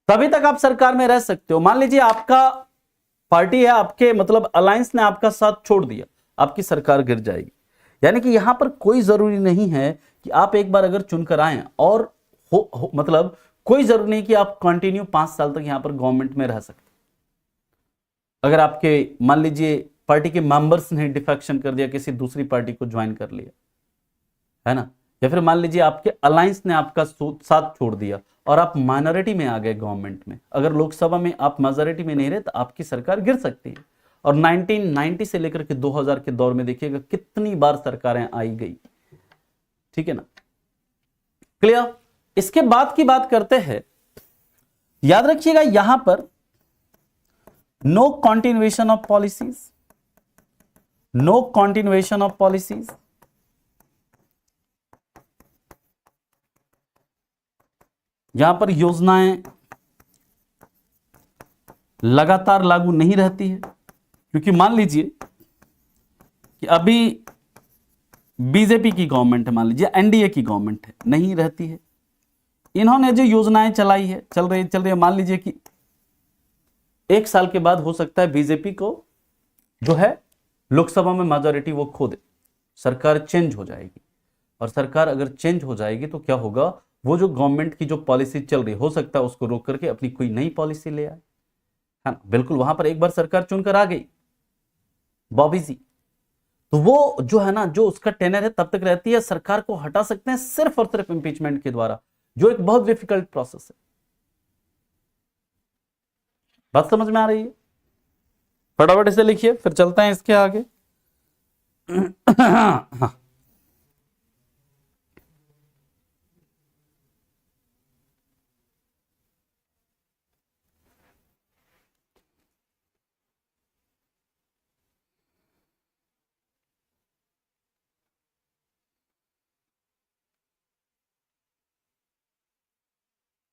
[SPEAKER 1] तभी तक आप सरकार में रह सकते हो। मान लीजिए आपका पार्टी है, आपके मतलब अलायंस ने आपका साथ छोड़ दिया, आपकी सरकार गिर जाएगी। यानी कि यहां पर कोई जरूरी नहीं है कि आप एक बार अगर चुनकर आए और मतलब कोई जरूरी नहीं कि आप कंटिन्यू 5 साल तक यहां पर गवर्नमेंट में रह सकते। अगर आपके मान लीजिए पार्टी के मेंबर्स ने डिफेक्शन कर दिया, किसी दूसरी पार्टी को ज्वाइन कर लिया, है ना, या फिर मान लीजिए आपके अलायंस ने आपका साथ छोड़ दिया और आप माइनॉरिटी में आ गए गवर्नमेंट में, अगर लोकसभा में आप मेजॉरिटी में नहीं रहे तो आपकी सरकार गिर सकती है। और 1990 से लेकर के 2000 के दौर में देखिएगा कितनी बार सरकारें आई गई। ठीक है ना, क्लियर? इसके बाद की बात करते हैं। याद रखिएगा यहां पर no continuation of policies, no continuation of policies. यहां पर योजनाएं लगातार लागू नहीं रहती है, क्योंकि मान लीजिए कि अभी बीजेपी की गवर्नमेंट है, मान लीजिए एनडीए की गवर्नमेंट है, नहीं रहती है। इन्होंने जो योजनाएं चलाई है, चल रही है, मान लीजिए कि 1 साल के बाद हो सकता है बीजेपी को जो है लोकसभा में मेजॉरिटी वो खो दे, सरकार चेंज हो जाएगी। और सरकार अगर चेंज हो जाएगी तो क्या होगा? वो जो गवर्नमेंट की जो पॉलिसी चल रही, हो सकता है उसको रोक करके अपनी कोई नई पॉलिसी ले आए, है ना। बिल्कुल, वहां पर एक बार सरकार चुनकर आ गई बॉबी जी, तो वो जो है ना, जो उसका टेनर है तब तक रहती है। सरकार को हटा सकते हैं सिर्फ और सिर्फ इंपीचमेंट के द्वारा, जो एक बहुत डिफिकल्ट प्रोसेस है। बात समझ में आ रही है? फटाफट इसे लिखिए, फिर चलते हैं इसके आगे।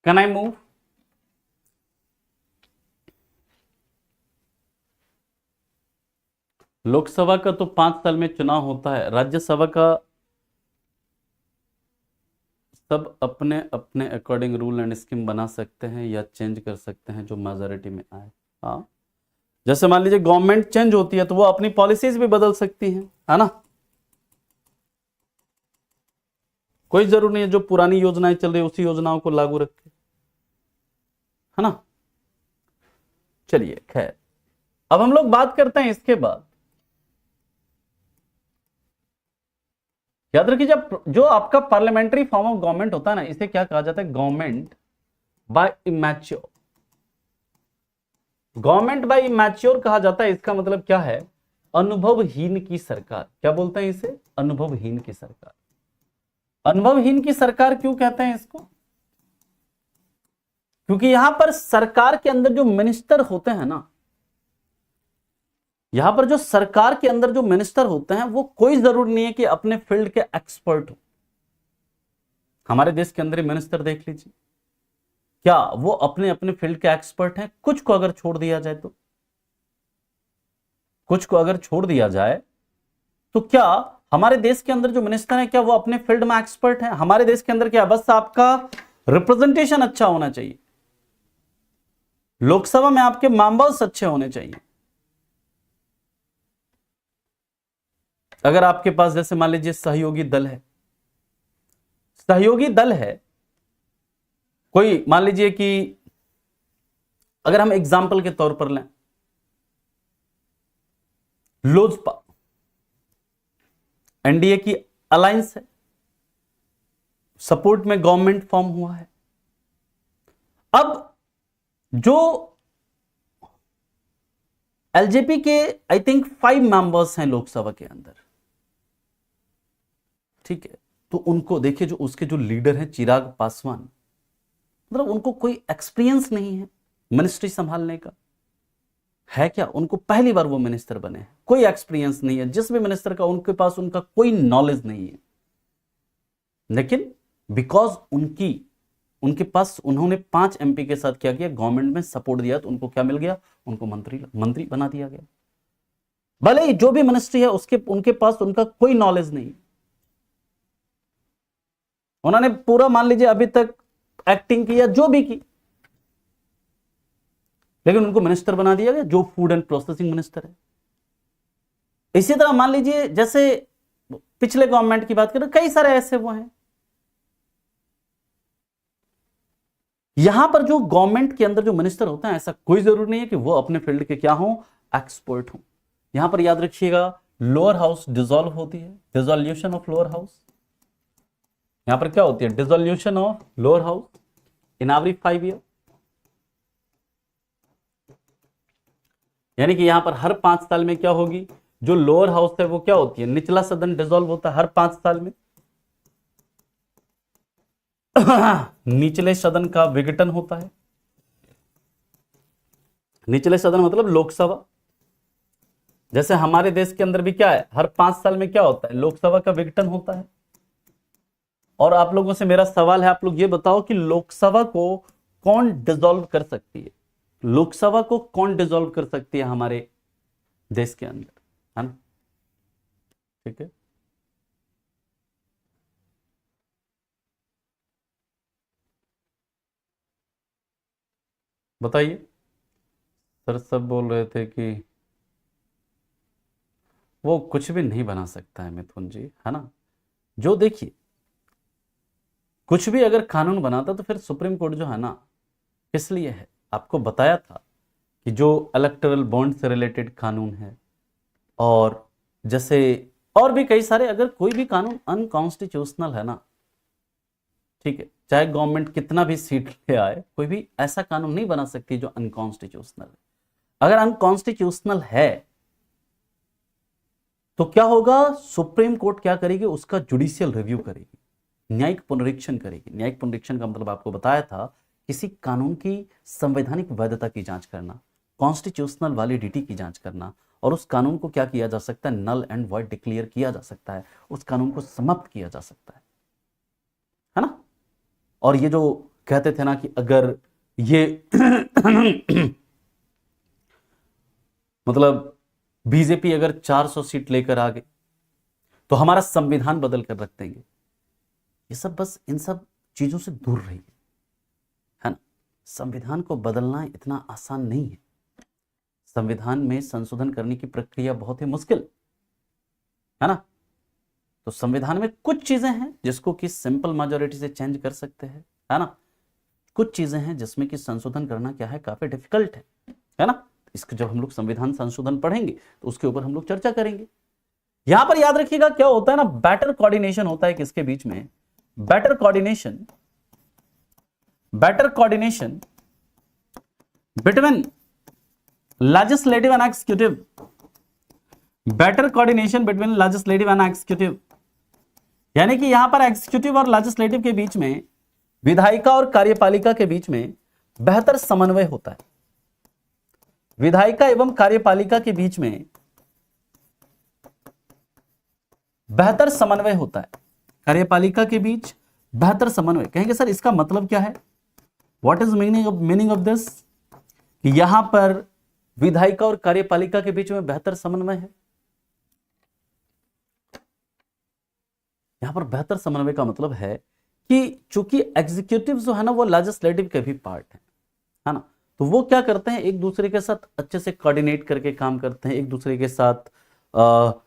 [SPEAKER 1] Can I move? लोकसभा का तो 5 साल में चुनाव होता है, राज्यसभा का सब अपने अपने अकॉर्डिंग रूल एंड स्कीम बना सकते हैं या चेंज कर सकते हैं जो मेजॉरिटी में आए। हाँ, जैसे मान लीजिए गवर्नमेंट चेंज होती है तो वो अपनी पॉलिसीज भी बदल सकती है ना। कोई जरूर नहीं है जो पुरानी योजनाएं चल रही है उसी योजनाओं को लागू रखे, है ना। चलिए खैर, अब हम लोग बात करते हैं इसके बाद। याद रखिए, जब जो आपका पार्लियामेंट्री फॉर्म ऑफ गवर्नमेंट होता है ना, इसे क्या कहा जाता है, government by immature. Government by immature कहा जाता है। इसका मतलब क्या है, अनुभवहीन की सरकार। क्या बोलते हैं इसे, अनुभवहीन की सरकार। अनुभवहीन की सरकार क्यों कहते हैं इसको, क्योंकि यहां पर सरकार के अंदर जो मिनिस्टर होते हैं ना, यहां पर जो सरकार के अंदर जो मिनिस्टर होते हैं वो कोई जरूरी नहीं है कि अपने फील्ड के एक्सपर्ट हो। हमारे देश के अंदर मिनिस्टर देख लीजिए, क्या वो अपने अपने फील्ड के एक्सपर्ट हैं। कुछ को अगर छोड़ दिया जाए तो, कुछ को अगर छोड़ दिया जाए तो क्या हमारे देश के अंदर जो मिनिस्टर हैं क्या वो अपने फील्ड में एक्सपर्ट हैं। हमारे देश के अंदर क्या, बस आपका रिप्रेजेंटेशन अच्छा होना चाहिए, लोकसभा में आपके मेंबर्स अच्छे होने चाहिए। अगर आपके पास जैसे मान लीजिए सहयोगी दल है, सहयोगी दल है कोई, मान लीजिए कि अगर हम एग्जाम्पल के तौर पर लें, लोजपा एनडीए की अलायंस है, सपोर्ट में गवर्नमेंट फॉर्म हुआ है। अब जो एलजेपी के आई थिंक 5 मेंबर्स हैं लोकसभा के अंदर, ठीक है, तो उनको देखिए, जो उसके जो लीडर हैं चिराग पासवान, मतलब उनको कोई एक्सपीरियंस नहीं है मिनिस्ट्री संभालने का, है क्या, उनको पहली बार वो मिनिस्टर बने हैं, कोई एक्सपीरियंस नहीं है जिस भी मिनिस्टर का, उनके पास उनका कोई नॉलेज नहीं है। लेकिन बिकॉज उनके पास उन्होंने 5 एमपी के साथ क्या किया, गवर्नमेंट में सपोर्ट दिया, तो उनको क्या मिल गया, उनको मंत्री बना दिया गया। भले ही जो भी मिनिस्ट्री है उनके पास उनका कोई नॉलेज नहीं, उन्होंने पूरा मान लीजिए अभी तक एक्टिंग की या जो भी की, लेकिन उनको मिनिस्टर बना दिया गया, जो फूड एंड प्रोसेसिंग मिनिस्टर है। इसी तरह मान लीजिए जैसे पिछले गवर्नमेंट की बात करें, कई सारे ऐसे वो हैं। यहां पर जो गवर्नमेंट के अंदर जो मिनिस्टर होते हैं, ऐसा कोई जरूरी नहीं है कि वो अपने फील्ड के क्या हो, एक्सपर्ट हो। यहां पर याद रखिएगा, लोअर हाउस डिसॉल्व होती है, डिसोल्यूशन ऑफ लोअर हाउस। यहां पर क्या होती है, dissolution of lower house in every 5 year. यानी कि यहां पर हर 5 साल में क्या होगी, जो लोअर हाउस है वो क्या होती है, निचला सदन डिसॉल्व होता है हर 5 साल में। निचले सदन का विघटन होता है। निचले सदन मतलब लोकसभा। जैसे हमारे देश के अंदर भी क्या है, हर 5 साल में क्या होता है, लोकसभा का विघटन होता है। और आप लोगों से मेरा सवाल है, आप लोग ये बताओ कि लोकसभा को कौन डिसॉल्व कर सकती है, लोकसभा को कौन डिसॉल्व कर सकती है हमारे देश के अंदर, है ना। ठीक है, बताइए। सर सब बोल रहे थे कि वो कुछ भी नहीं बना सकता है मिथुन जी, है ना। जो देखिए, कुछ भी अगर कानून बनाता तो फिर सुप्रीम कोर्ट जो है ना, किस लिए है, आपको बताया था कि जो इलेक्टोरल बॉन्ड से रिलेटेड कानून है, और जैसे और भी कई सारे, अगर कोई भी कानून अनकॉन्स्टिट्यूशनल है ना, ठीक है, चाहे गवर्नमेंट कितना भी सीट ले आए, कोई भी ऐसा कानून नहीं बना सकती जो अनकॉन्स्टिट्यूशनल है। अगर अनकॉन्स्टिट्यूशनल है तो क्या होगा, सुप्रीम कोर्ट क्या करेगी, उसका जुडिशियल रिव्यू करेगी, न्यायिक पुनरीक्षण करेगी। न्यायिक पुनरीक्षण का मतलब आपको बताया था, किसी कानून की संवैधानिक वैधता की जांच करना, कॉन्स्टिट्यूशनल वैलिडिटी की जांच करना, और उस कानून को क्या किया जा सकता है, नल एंड वॉइड डिक्लेयर किया जा सकता है, उस कानून को समाप्त किया जा सकता है ना। और ये जो कहते थे ना कि अगर ये मतलब बीजेपी अगर 400 सीट लेकर आ गई तो हमारा संविधान बदल कर रख देंगे, ये सब बस इन सब चीजों से दूर रहिए, है ना। संविधान को बदलना इतना आसान नहीं है। संविधान में संशोधन करने की प्रक्रिया बहुत ही मुश्किल है ना। तो संविधान में कुछ चीजें हैं जिसको कि सिंपल मेजोरिटी से चेंज कर सकते हैं, है ना। कुछ चीजें हैं जिसमें कि संशोधन करना क्या है, काफी डिफिकल्ट है ना। इसको जब हम लोग संविधान संशोधन पढ़ेंगे तो उसके ऊपर हम लोग चर्चा करेंगे। यहां पर याद रखिएगा क्या होता है ना, बेटर कोऑर्डिनेशन होता है किसके बीच में, better coordination between legislative and executive, better coordination between legislative and executive, यानी कि यहां पर एग्जीक्यूटिव और लेजिस्लेटिव के बीच में, विधायिका और कार्यपालिका के बीच में बेहतर समन्वय होता है। विधायिका एवं कार्यपालिका के बीच में बेहतर समन्वय होता है, कार्यपालिका के बीच बेहतर समन्वय। कहेंगे सर इसका मतलब क्या है, what is meaning of this, कि यहां पर विधायिका और कार्यपालिका के बीच में बेहतर समन्वय है। यहां पर बेहतर समन्वय का मतलब है कि चूंकि एग्जीक्यूटिव जो है ना वो लेजिस्लेटिव के भी पार्ट है ना, तो वो क्या करते हैं, एक दूसरे के साथ अच्छे से कोऑर्डिनेट करके काम करते हैं, एक दूसरे के साथ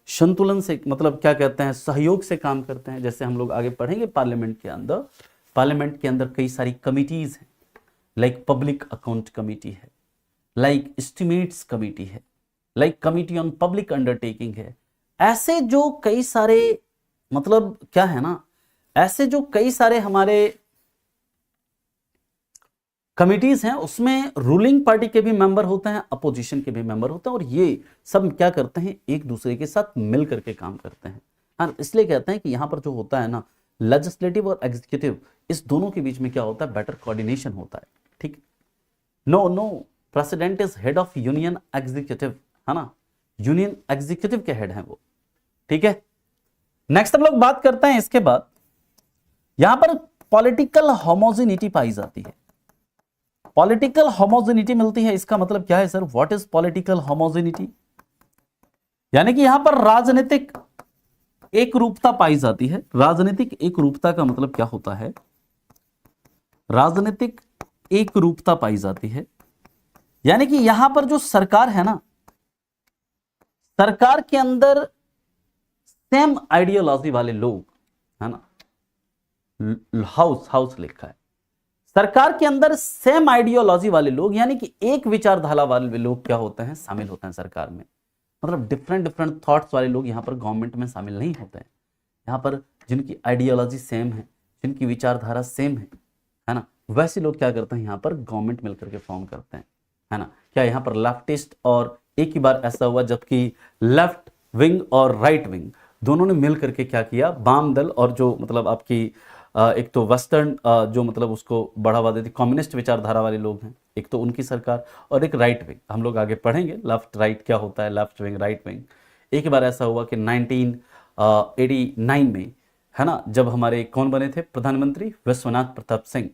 [SPEAKER 1] संतुलन से, मतलब क्या कहते हैं, सहयोग से काम करते हैं। जैसे हम लोग आगे पढ़ेंगे पार्लियामेंट के अंदर कई सारी कमिटीज हैं, लाइक पब्लिक अकाउंट कमिटी है, लाइक एस्टिमेट्स कमिटी है, like committee on public undertaking है। ऐसे जो कई सारे, मतलब क्या है ना, ऐसे जो कई सारे हमारे कमिटीज हैं, उसमें रूलिंग पार्टी के भी मेंबर होते हैं, अपोजिशन के भी मेंबर होते हैं, और ये सब क्या करते हैं, एक दूसरे के साथ मिल करके काम करते हैं। और इसलिए कहते हैं कि यहां पर जो होता है ना, लेजिस्लेटिव और एग्जीक्यूटिव, इस दोनों के बीच में क्या होता है, बेटर कोऑर्डिनेशन होता है। ठीक, no president is head of union executive, है ना, यूनियन एग्जीक्यूटिव के हेड हैं वो। ठीक है, नेक्स्ट हम लोग बात करते हैं, इसके बाद यहां पर पॉलिटिकल होमोजेनिटी पाई जाती है। पॉलिटिकल होमोजेनिटी मिलती है, इसका मतलब क्या है sir, what is political homogeneity, यानी कि यहां पर राजनीतिक एक रूपता पाई जाती है। राजनीतिक एक रूपता का मतलब क्या होता है, राजनीतिक एक रूपता पाई जाती है, यानी कि यहां पर जो सरकार है ना, सरकार के अंदर सेम आइडियोलॉजी वाले लोग, है ना, हाउस लिखा है, सरकार के अंदर सेम आइडियोलॉजी वाले लोग, यानी कि एक विचारधारा वाले लोग क्या होते हैं, शामिल होते हैं सरकार में। मतलब डिफरेंट थॉट्स वाले लोग यहां पर गवर्नमेंट में शामिल नहीं होते हैं। यहां पर जिनकी आइडियोलॉजी सेम है, जिनकी विचारधारा सेम है ना, वैसे लोग क्या करते हैं, यहां पर गवर्नमेंट मिलकर के फॉर्म करते हैं, है ना। क्या यहां पर लेफ्टिस्ट, और एक ही बार ऐसा हुआ जबकि लेफ्ट विंग और राइट विंग दोनों ने मिल करके क्या किया, वाम दल और जो मतलब आपकी एक तो वेस्टर्न जो मतलब उसको बढ़ावा देती कम्युनिस्ट विचारधारा वाले लोग हैं, एक तो उनकी सरकार, और एक राइट विंग, हम लोग आगे पढ़ेंगे लेफ्ट राइट क्या होता है, लेफ्ट विंग राइट विंग। एक बार ऐसा हुआ कि 1989 में, है ना, जब हमारे कौन बने थे प्रधानमंत्री, विश्वनाथ प्रताप सिंह,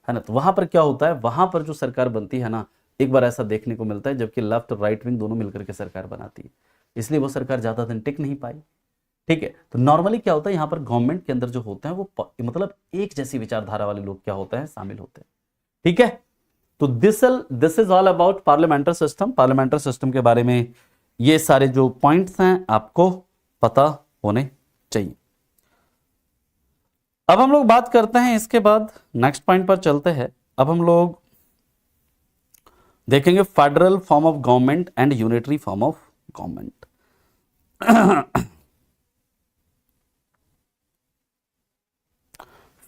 [SPEAKER 1] है ना, तो वहां पर क्या होता है, वहां पर जो सरकार बनती है ना, एक बार ऐसा देखने को मिलता है जबकि लेफ्ट और राइट विंग दोनों मिलकर के सरकार बनाती है, इसलिए वो सरकार ज्यादा दिन टिक नहीं पाई। ठीक है, तो नॉर्मली क्या होता है, यहां पर गवर्नमेंट के अंदर जो होते हैं वो मतलब एक जैसी विचारधारा वाले लोग क्या होते हैं, शामिल होते हैं। ठीक है, तो this is all about parliamentary system. Parliamentary system के बारे में ये सारे जो पॉइंट्स हैं आपको पता होने चाहिए। अब हम लोग बात करते हैं, इसके बाद नेक्स्ट पॉइंट पर चलते हैं। अब हम लोग देखेंगे federal form of government and unitary form of government.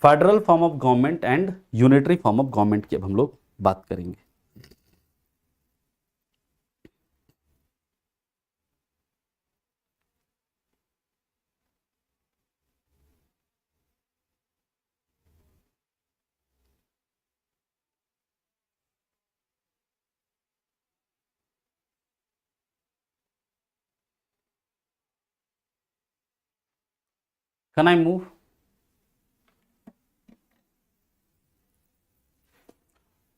[SPEAKER 1] Federal form of government and unitary form of government की अब हम लोग बात करेंगे। Can I move?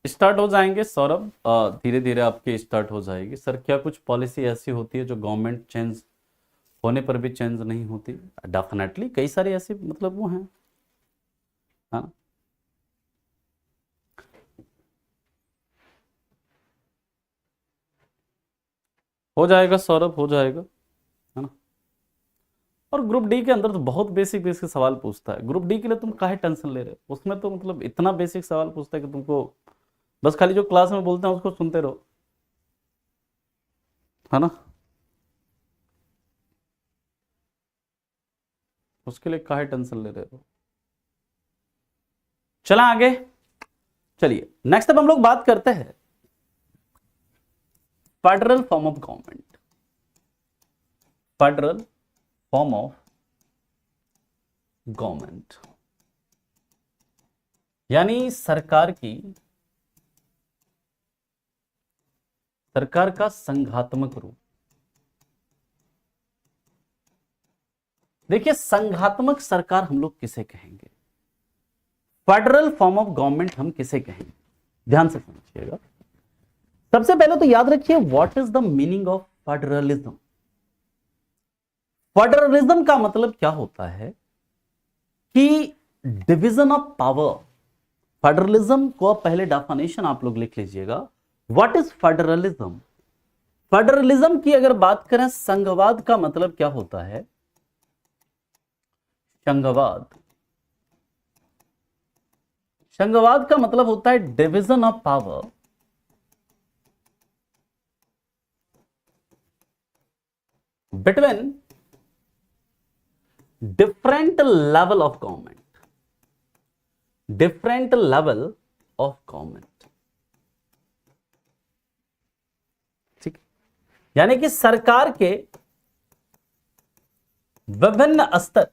[SPEAKER 1] स्टार्ट हो जाएंगे सौरभ, धीरे धीरे आपके स्टार्ट हो जाएगी। सर क्या कुछ पॉलिसी ऐसी होती है जो गवर्नमेंट चेंज होने पर भी चेंज नहीं होती? डेफिनेटली कई सारे ऐसे मतलब वो हैं, हाँ। हो जाएगा सौरभ, हो जाएगा, है ना। और ग्रुप डी के अंदर तो बहुत बेसिक बेसिक सवाल पूछता है। ग्रुप डी के लिए तुम काहे टेंशन ले रहे हो, उसमें तो मतलब इतना बेसिक सवाल पूछता है कि तुमको बस खाली जो क्लास में बोलते हैं उसको सुनते रहो, है ना। उसके लिए काहे टेंशन ले रहे हो। चला आगे, चलिए नेक्स्ट अब हम लोग बात करते हैं federal form of government. Federal form of government यानी सरकार का संघात्मक रूप। देखिए संघात्मक सरकार हम लोग किसे कहेंगे, फेडरल फॉर्म ऑफ गवर्नमेंट हम किसे कहेंगे, ध्यान से समझिएगा। सबसे पहले तो याद रखिए what is the meaning of federalism. Federalism का मतलब क्या होता है कि डिवीजन ऑफ पावर। फेडरलिज्म को पहले डेफिनेशन आप लोग लिख लीजिएगा, व्हाट इज फेडरलिज्म। फेडरलिज्म की अगर बात करें, संघवाद का मतलब क्या होता है, संघवाद का मतलब होता है division of power between different level of government, different level of government. ठीक, यानी कि सरकार के विभिन्न स्तर,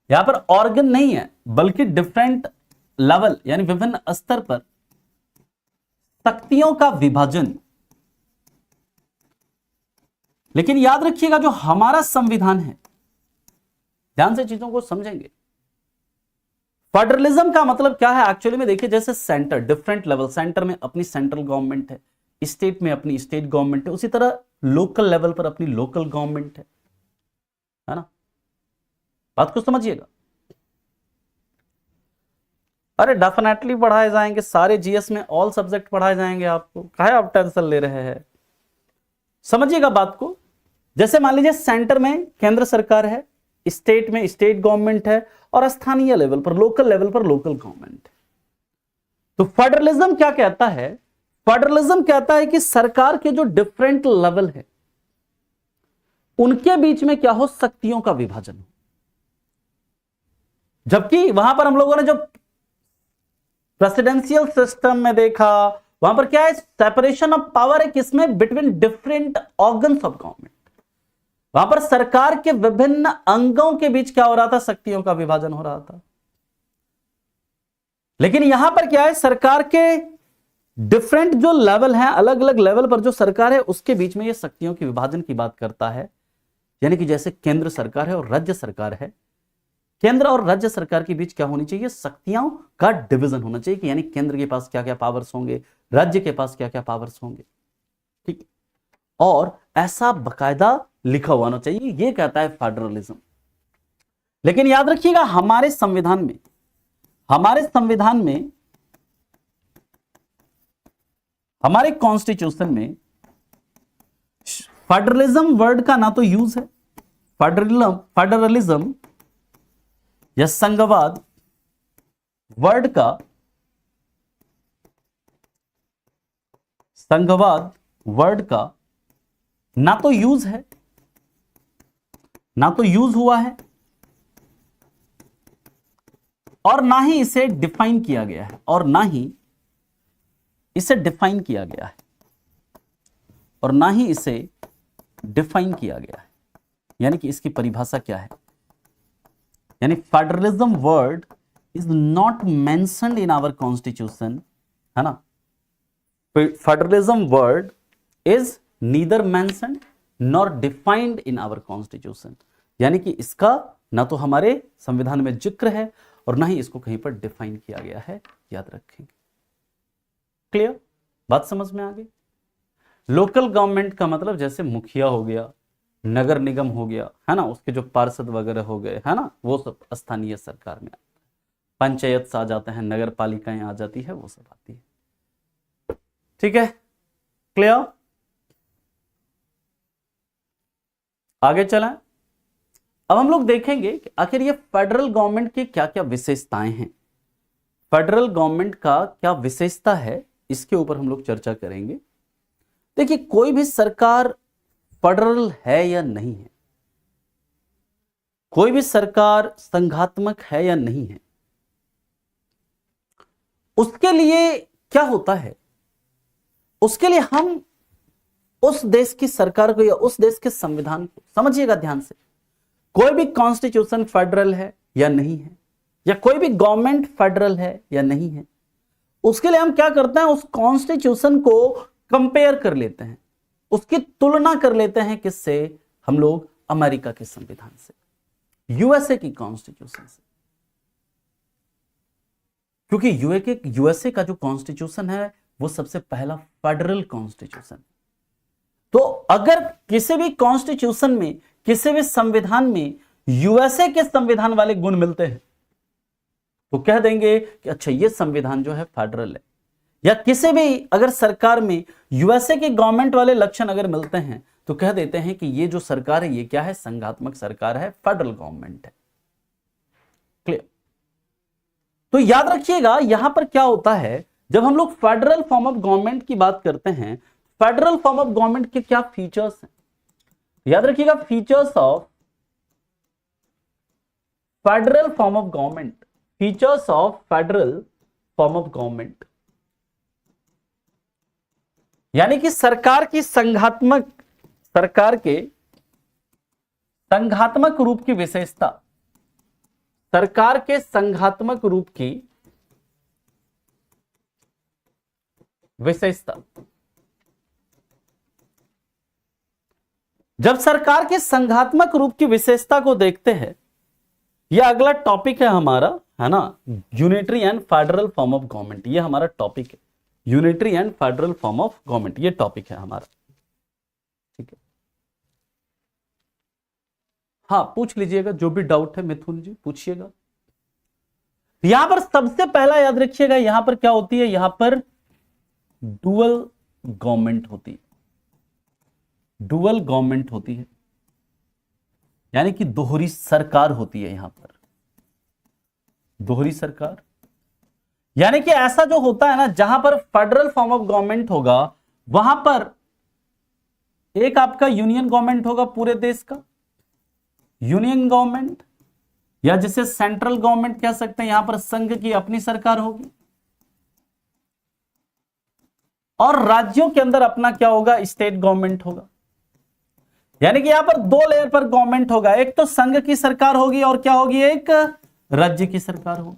[SPEAKER 1] यहां पर ऑर्गन नहीं है बल्कि डिफरेंट लेवल यानी विभिन्न स्तर पर शक्तियों का विभाजन। लेकिन याद रखिएगा जो हमारा संविधान है, ध्यान से चीजों को समझेंगे। फेडरलिज्म का मतलब क्या है एक्चुअली में, देखिए जैसे सेंटर डिफरेंट लेवल, सेंटर में अपनी सेंट्रल गवर्नमेंट है, स्टेट में अपनी स्टेट गवर्नमेंट है, उसी तरह लोकल लेवल पर अपनी लोकल गवर्नमेंट है ना। बात को समझिएगा। अरे डेफिनेटली पढ़ाए जाएंगे सारे जीएस में, ऑल सब्जेक्ट पढ़ाए जाएंगे आपको, काहे आप टेंशन ले रहे हैं। समझिएगा बात को। जैसे मान लीजिए सेंटर में केंद्र सरकार है, स्टेट में स्टेट गवर्नमेंट है, और स्थानीय लेवल पर लोकल लेवल पर लोकल गवर्नमेंट। तो फेडरलिज्म क्या कहता है, फेडरलिज्म कहता है कि सरकार के जो डिफरेंट लेवल है उनके बीच में क्या हो, शक्तियों का विभाजन हो। जबकि वहां पर हम लोगों ने जो प्रेसिडेंशियल सिस्टम में देखा, वहां पर क्या है, सेपरेशन ऑफ पावर है, किसमें, between different organs of government. वहां पर सरकार के विभिन्न अंगों के बीच क्या हो रहा था, शक्तियों का विभाजन हो रहा था। लेकिन यहां पर क्या है, सरकार के डिफरेंट जो लेवल हैं, अलग अलग लेवल पर जो सरकार है उसके बीच में ये शक्तियों के विभाजन की बात करता है। यानी कि जैसे केंद्र सरकार है और राज्य सरकार है, केंद्र और राज्य सरकार के बीच क्या होनी चाहिए, शक्तियों का डिवीजन होना चाहिए कि यानी केंद्र के पास क्या क्या पावर्स होंगे, राज्य के पास क्या क्या पावर्स होंगे। ठीक, और ऐसा बकायदा लिखा हुआ होना चाहिए, ये कहता है फेडरलिज्म। लेकिन याद रखिएगा हमारे संविधान में हमारे कॉन्स्टिट्यूशन में फेडरलिज्म वर्ड का ना तो यूज है, फेडरलिज्म या संघवाद वर्ड का ना तो यूज है, ना तो यूज हुआ है, और ना ही इसे डिफाइन किया गया है, यानी कि इसकी परिभाषा क्या है, यानी federalism word is not mentioned in our constitution, है ना। Federalism word is neither mentioned nor defined in our constitution, यानी कि इसका ना तो हमारे संविधान में जिक्र है और ना ही इसको कहीं पर डिफाइन किया गया है, याद रखेंगे। क्लियर, बात समझ में आ गई। लोकल गवर्नमेंट का मतलब जैसे मुखिया हो गया, नगर निगम हो गया, है ना, उसके जो पार्षद वगैरह हो गए, है ना, वो सब स्थानीय सरकार में, पंचायत आ जाते हैं, नगर पालिकाएं आ जाती है, वो सब आती है। ठीक है, क्लियर। आगे चलें। अब हम लोग देखेंगे कि आखिर ये फेडरल गवर्नमेंट की क्या क्या विशेषताएं हैं, फेडरल गवर्नमेंट का क्या विशेषता है, इसके ऊपर हम लोग चर्चा करेंगे। देखिए, कोई भी सरकार फेडरल है या नहीं है, कोई भी सरकार संघात्मक है या नहीं है, उसके लिए क्या होता है, उसके लिए हम उस देश की सरकार को या उस देश के संविधान को समझिएगा ध्यान से। कोई भी कॉन्स्टिट्यूशन फेडरल है या नहीं है, या कोई भी गवर्नमेंट फेडरल है या नहीं है, उसके लिए हम क्या करते हैं, उस कॉन्स्टिट्यूशन को कंपेयर कर लेते हैं, उसकी तुलना कर लेते हैं किससे, हम लोग अमेरिका के संविधान से, यूएसए की कॉन्स्टिट्यूशन से। क्योंकि यूएसए का जो कॉन्स्टिट्यूशन है वो सबसे पहला फेडरल कॉन्स्टिट्यूशन। तो अगर किसी भी कॉन्स्टिट्यूशन में, किसी भी संविधान में यूएसए के संविधान वाले गुण मिलते हैं तो कह देंगे कि अच्छा ये संविधान जो है फेडरल है। या किसी भी अगर सरकार में यूएसए के गवर्नमेंट वाले लक्षण अगर मिलते हैं तो कह देते हैं कि ये जो सरकार है ये क्या है, संघात्मक सरकार है, फेडरल गवर्नमेंट है। क्लियर? तो याद रखिएगा यहां पर क्या होता है, जब हम लोग फेडरल फॉर्म ऑफ गवर्नमेंट की बात करते हैं, फेडरल फॉर्म ऑफ गवर्नमेंट के क्या फीचर्स हैं, याद रखिएगा features of federal form of government, features of federal form of government, यानी कि सरकार के संघात्मक रूप की विशेषता, सरकार के संघात्मक रूप की विशेषता। जब सरकार के संघात्मक रूप की विशेषता को देखते हैं, यह अगला टॉपिक है हमारा, है ना, unitary and federal form of government. यह हमारा टॉपिक है, unitary and federal form of government, ये टॉपिक है हमारा। ठीक है, हाँ पूछ लीजिएगा, जो भी डाउट है मिथुन जी पूछिएगा। यहां पर सबसे पहला याद रखिएगा, यहां पर क्या होती है, यहां पर डुअल गवर्नमेंट होती है, डुअल गवर्नमेंट होती है, यानी कि दोहरी सरकार होती है। यहां पर दोहरी सरकार, यानी कि ऐसा जो होता है ना, जहां पर फेडरल फॉर्म ऑफ गवर्नमेंट होगा वहां पर एक आपका यूनियन गवर्नमेंट होगा पूरे देश का, यूनियन गवर्नमेंट, या जिसे सेंट्रल गवर्नमेंट कह सकते हैं। यहां पर संघ की अपनी सरकार होगी और राज्यों के अंदर अपना क्या होगा, स्टेट गवर्नमेंट होगा। यानी कि यहां पर दो लेयर पर गवर्नमेंट होगा, एक तो संघ की सरकार होगी और क्या होगी, एक राज्य की सरकार होगी।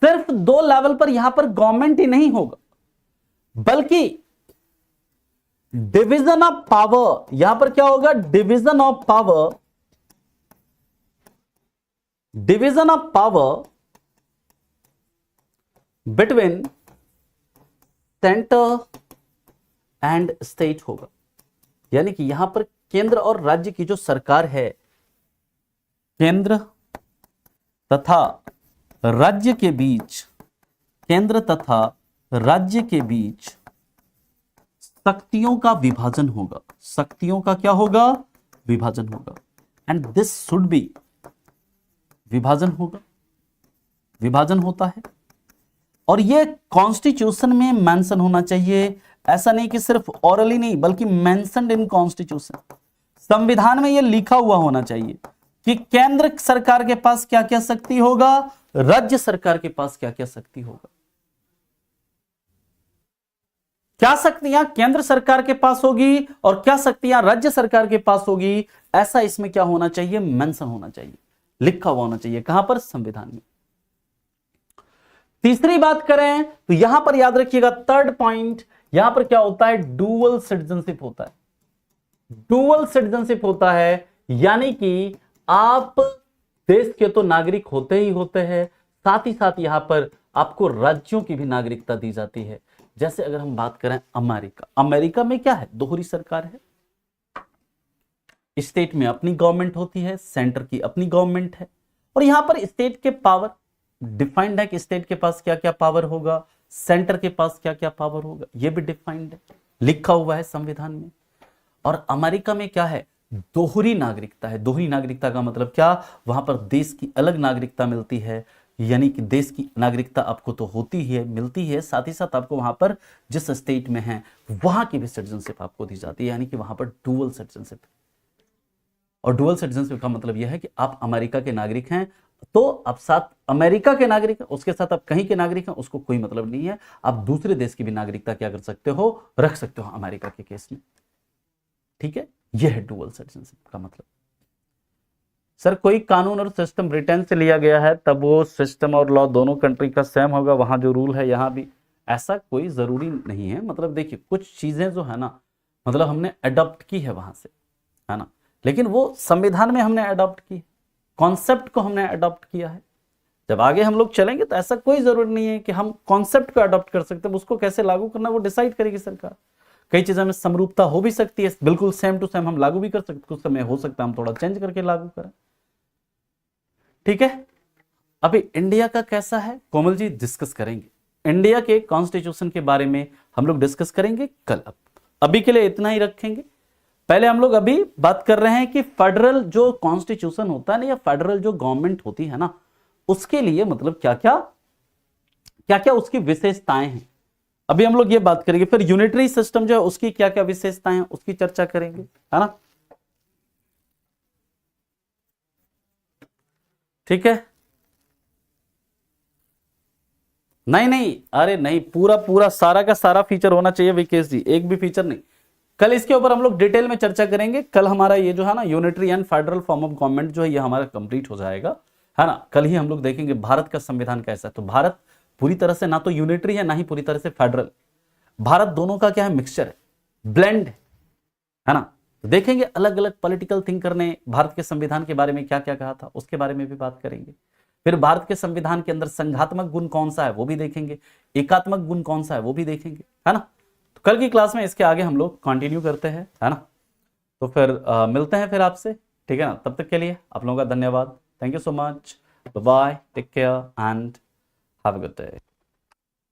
[SPEAKER 1] सिर्फ दो लेवल पर यहां पर गवर्नमेंट ही नहीं होगा, बल्कि डिवीजन ऑफ पावर, यहां पर क्या होगा, division of power, division of power between centre and state होगा। यानी कि यहां पर केंद्र और राज्य की जो सरकार है, केंद्र तथा राज्य के बीच, केंद्र तथा राज्य के बीच शक्तियों का विभाजन होगा, शक्तियों का क्या होगा, विभाजन होगा। एंड दिस शुड बी, विभाजन होगा, विभाजन होता है। और ये कॉन्स्टिट्यूशन में मेंशन होना चाहिए, ऐसा नहीं कि सिर्फ ऑरली नहीं बल्कि मेंशन्ड इन कॉन्स्टिट्यूशन, संविधान में ये लिखा हुआ होना चाहिए कि केंद्र सरकार के पास क्या क्या शक्ति होगा, राज्य सरकार के पास क्या क्या शक्ति होगा। क्या शक्तियां केंद्र सरकार के पास होगी और क्या शक्तियां राज्य सरकार के पास होगी, ऐसा इसमें क्या होना चाहिए, मेंशन होना चाहिए, लिखा हुआ होना चाहिए। कहां पर, संविधान में। तीसरी बात करें तो यहां पर याद रखिएगा, थर्ड पॉइंट, यहां पर क्या होता है, डुअल सिटीजनशिप होता है, डुअल सिटीजनशिप होता है। यानी कि आप देश के तो नागरिक होते ही होते हैं, साथ ही साथ यहां पर आपको राज्यों की भी नागरिकता दी जाती है। जैसे अगर हम बात करें अमेरिका, अमेरिका में क्या है, दोहरी सरकार है, स्टेट में अपनी गवर्नमेंट होती है, सेंटर की अपनी गवर्नमेंट है। और यहां पर स्टेट के पावर डिफाइंड है कि स्टेट के पास क्या क्या पावर होगा, सेंटर के पास क्या क्या पावर होगा, यह भी डिफाइंड है। लिखा हुआ है संविधान में। और अमेरिका में क्या है, दोहरी नागरिकता है। दोहरी नागरिकता का मतलब क्या, वहां पर देश की अलग नागरिकता मिलती है, यानी कि देश की नागरिकता आपको तो होती ही है, मिलती है, साथ ही साथ आपको वहां पर जिस स्टेट में है वहां की भी सिटीजनशिप आपको दी जाती है, यानी कि वहां पर डुअल सिटीजनशिप। और डुअल सिटीजनशिप का मतलब यह है कि आप अमेरिका के नागरिक हैं तो आप साथ अमेरिका के नागरिक हैं, उसके साथ आप कहीं के नागरिक हैं उसको कोई मतलब नहीं है, आप दूसरे देश की भी नागरिकता क्या कर सकते हो, रख सकते हो अमेरिका के केस में। ठीक है, यह है डुअल सिटीजनशिप का मतलब। सर कोई कानून और सिस्टम ब्रिटेन से लिया गया है तब वो सिस्टम और लॉ दोनों कंट्री का सेम होगा, वहां जो रूल है यहाँ भी, ऐसा कोई जरूरी नहीं है। मतलब देखिए कुछ चीजें जो है ना, मतलब हमने अडॉप्ट की है वहां से, है ना, लेकिन वो संविधान में हमने अडॉप्ट की, कॉन्सेप्ट को हमने अडॉप्ट किया है। जब आगे हम लोग चलेंगे तो ऐसा कोई जरूरी नहीं है कि हम कॉन्सेप्ट को अडॉप्ट कर सकते हैं, उसको कैसे लागू करना वो डिसाइड करेगी सरकार। कई चीजों में समरूपता हो भी सकती है, बिल्कुल सेम टू सेम हम लागू भी कर सकते, कुछ समय हो सकता है हम थोड़ा चेंज करके लागू करें। ठीक है, अभी इंडिया का कैसा है कोमल जी डिस्कस करेंगे, इंडिया के कॉन्स्टिट्यूशन के बारे में हम लोग डिस्कस करेंगे कल। अभी के लिए इतना ही रखेंगे। पहले हम लोग अभी बात कर रहे हैं कि फेडरल जो कॉन्स्टिट्यूशन होता है ना, या फेडरल जो गवर्नमेंट होती है ना, उसके लिए मतलब क्या क्या उसकी विशेषताएं हैं, अभी हम लोग ये बात करेंगे। फिर यूनिटरी सिस्टम जो है उसकी क्या क्या विशेषताएं हैं उसकी चर्चा करेंगे, है ना। ठीक है, नहीं नहीं, अरे नहीं, पूरा पूरा सारा का सारा फीचर होना चाहिए विकेश जी, एक भी फीचर नहीं। कल इसके ऊपर हम लोग डिटेल में चर्चा करेंगे। कल हमारा ये जो है ना unitary and federal form of government जो है ये हमारा कंप्लीट हो जाएगा, है ना। कल ही हम लोग देखेंगे भारत का संविधान कैसा है। तो भारत पूरी तरह से ना तो यूनिटरी है ना ही पूरी तरह से फेडरल, भारत दोनों का क्या है, मिक्सचर है, ब्लेंड है ना। तो देखेंगे अलग अलग पॉलिटिकल थिंकर ने भारत के संविधान के बारे में क्या क्या कहा था, उसके बारे में भी बात करेंगे। फिर भारत के संविधान के अंदर संघात्मक गुण कौन सा है वो भी देखेंगे, एकात्मक गुण कौन सा है वो भी देखेंगे, है ना। तो कल की क्लास में इसके आगे हम लोग कंटिन्यू करते हैं, है ना। तो फिर मिलते हैं फिर आपसे, ठीक है ना। तब तक के लिए आप लोगों का धन्यवाद, thank you so much, bye, take care and have a good day.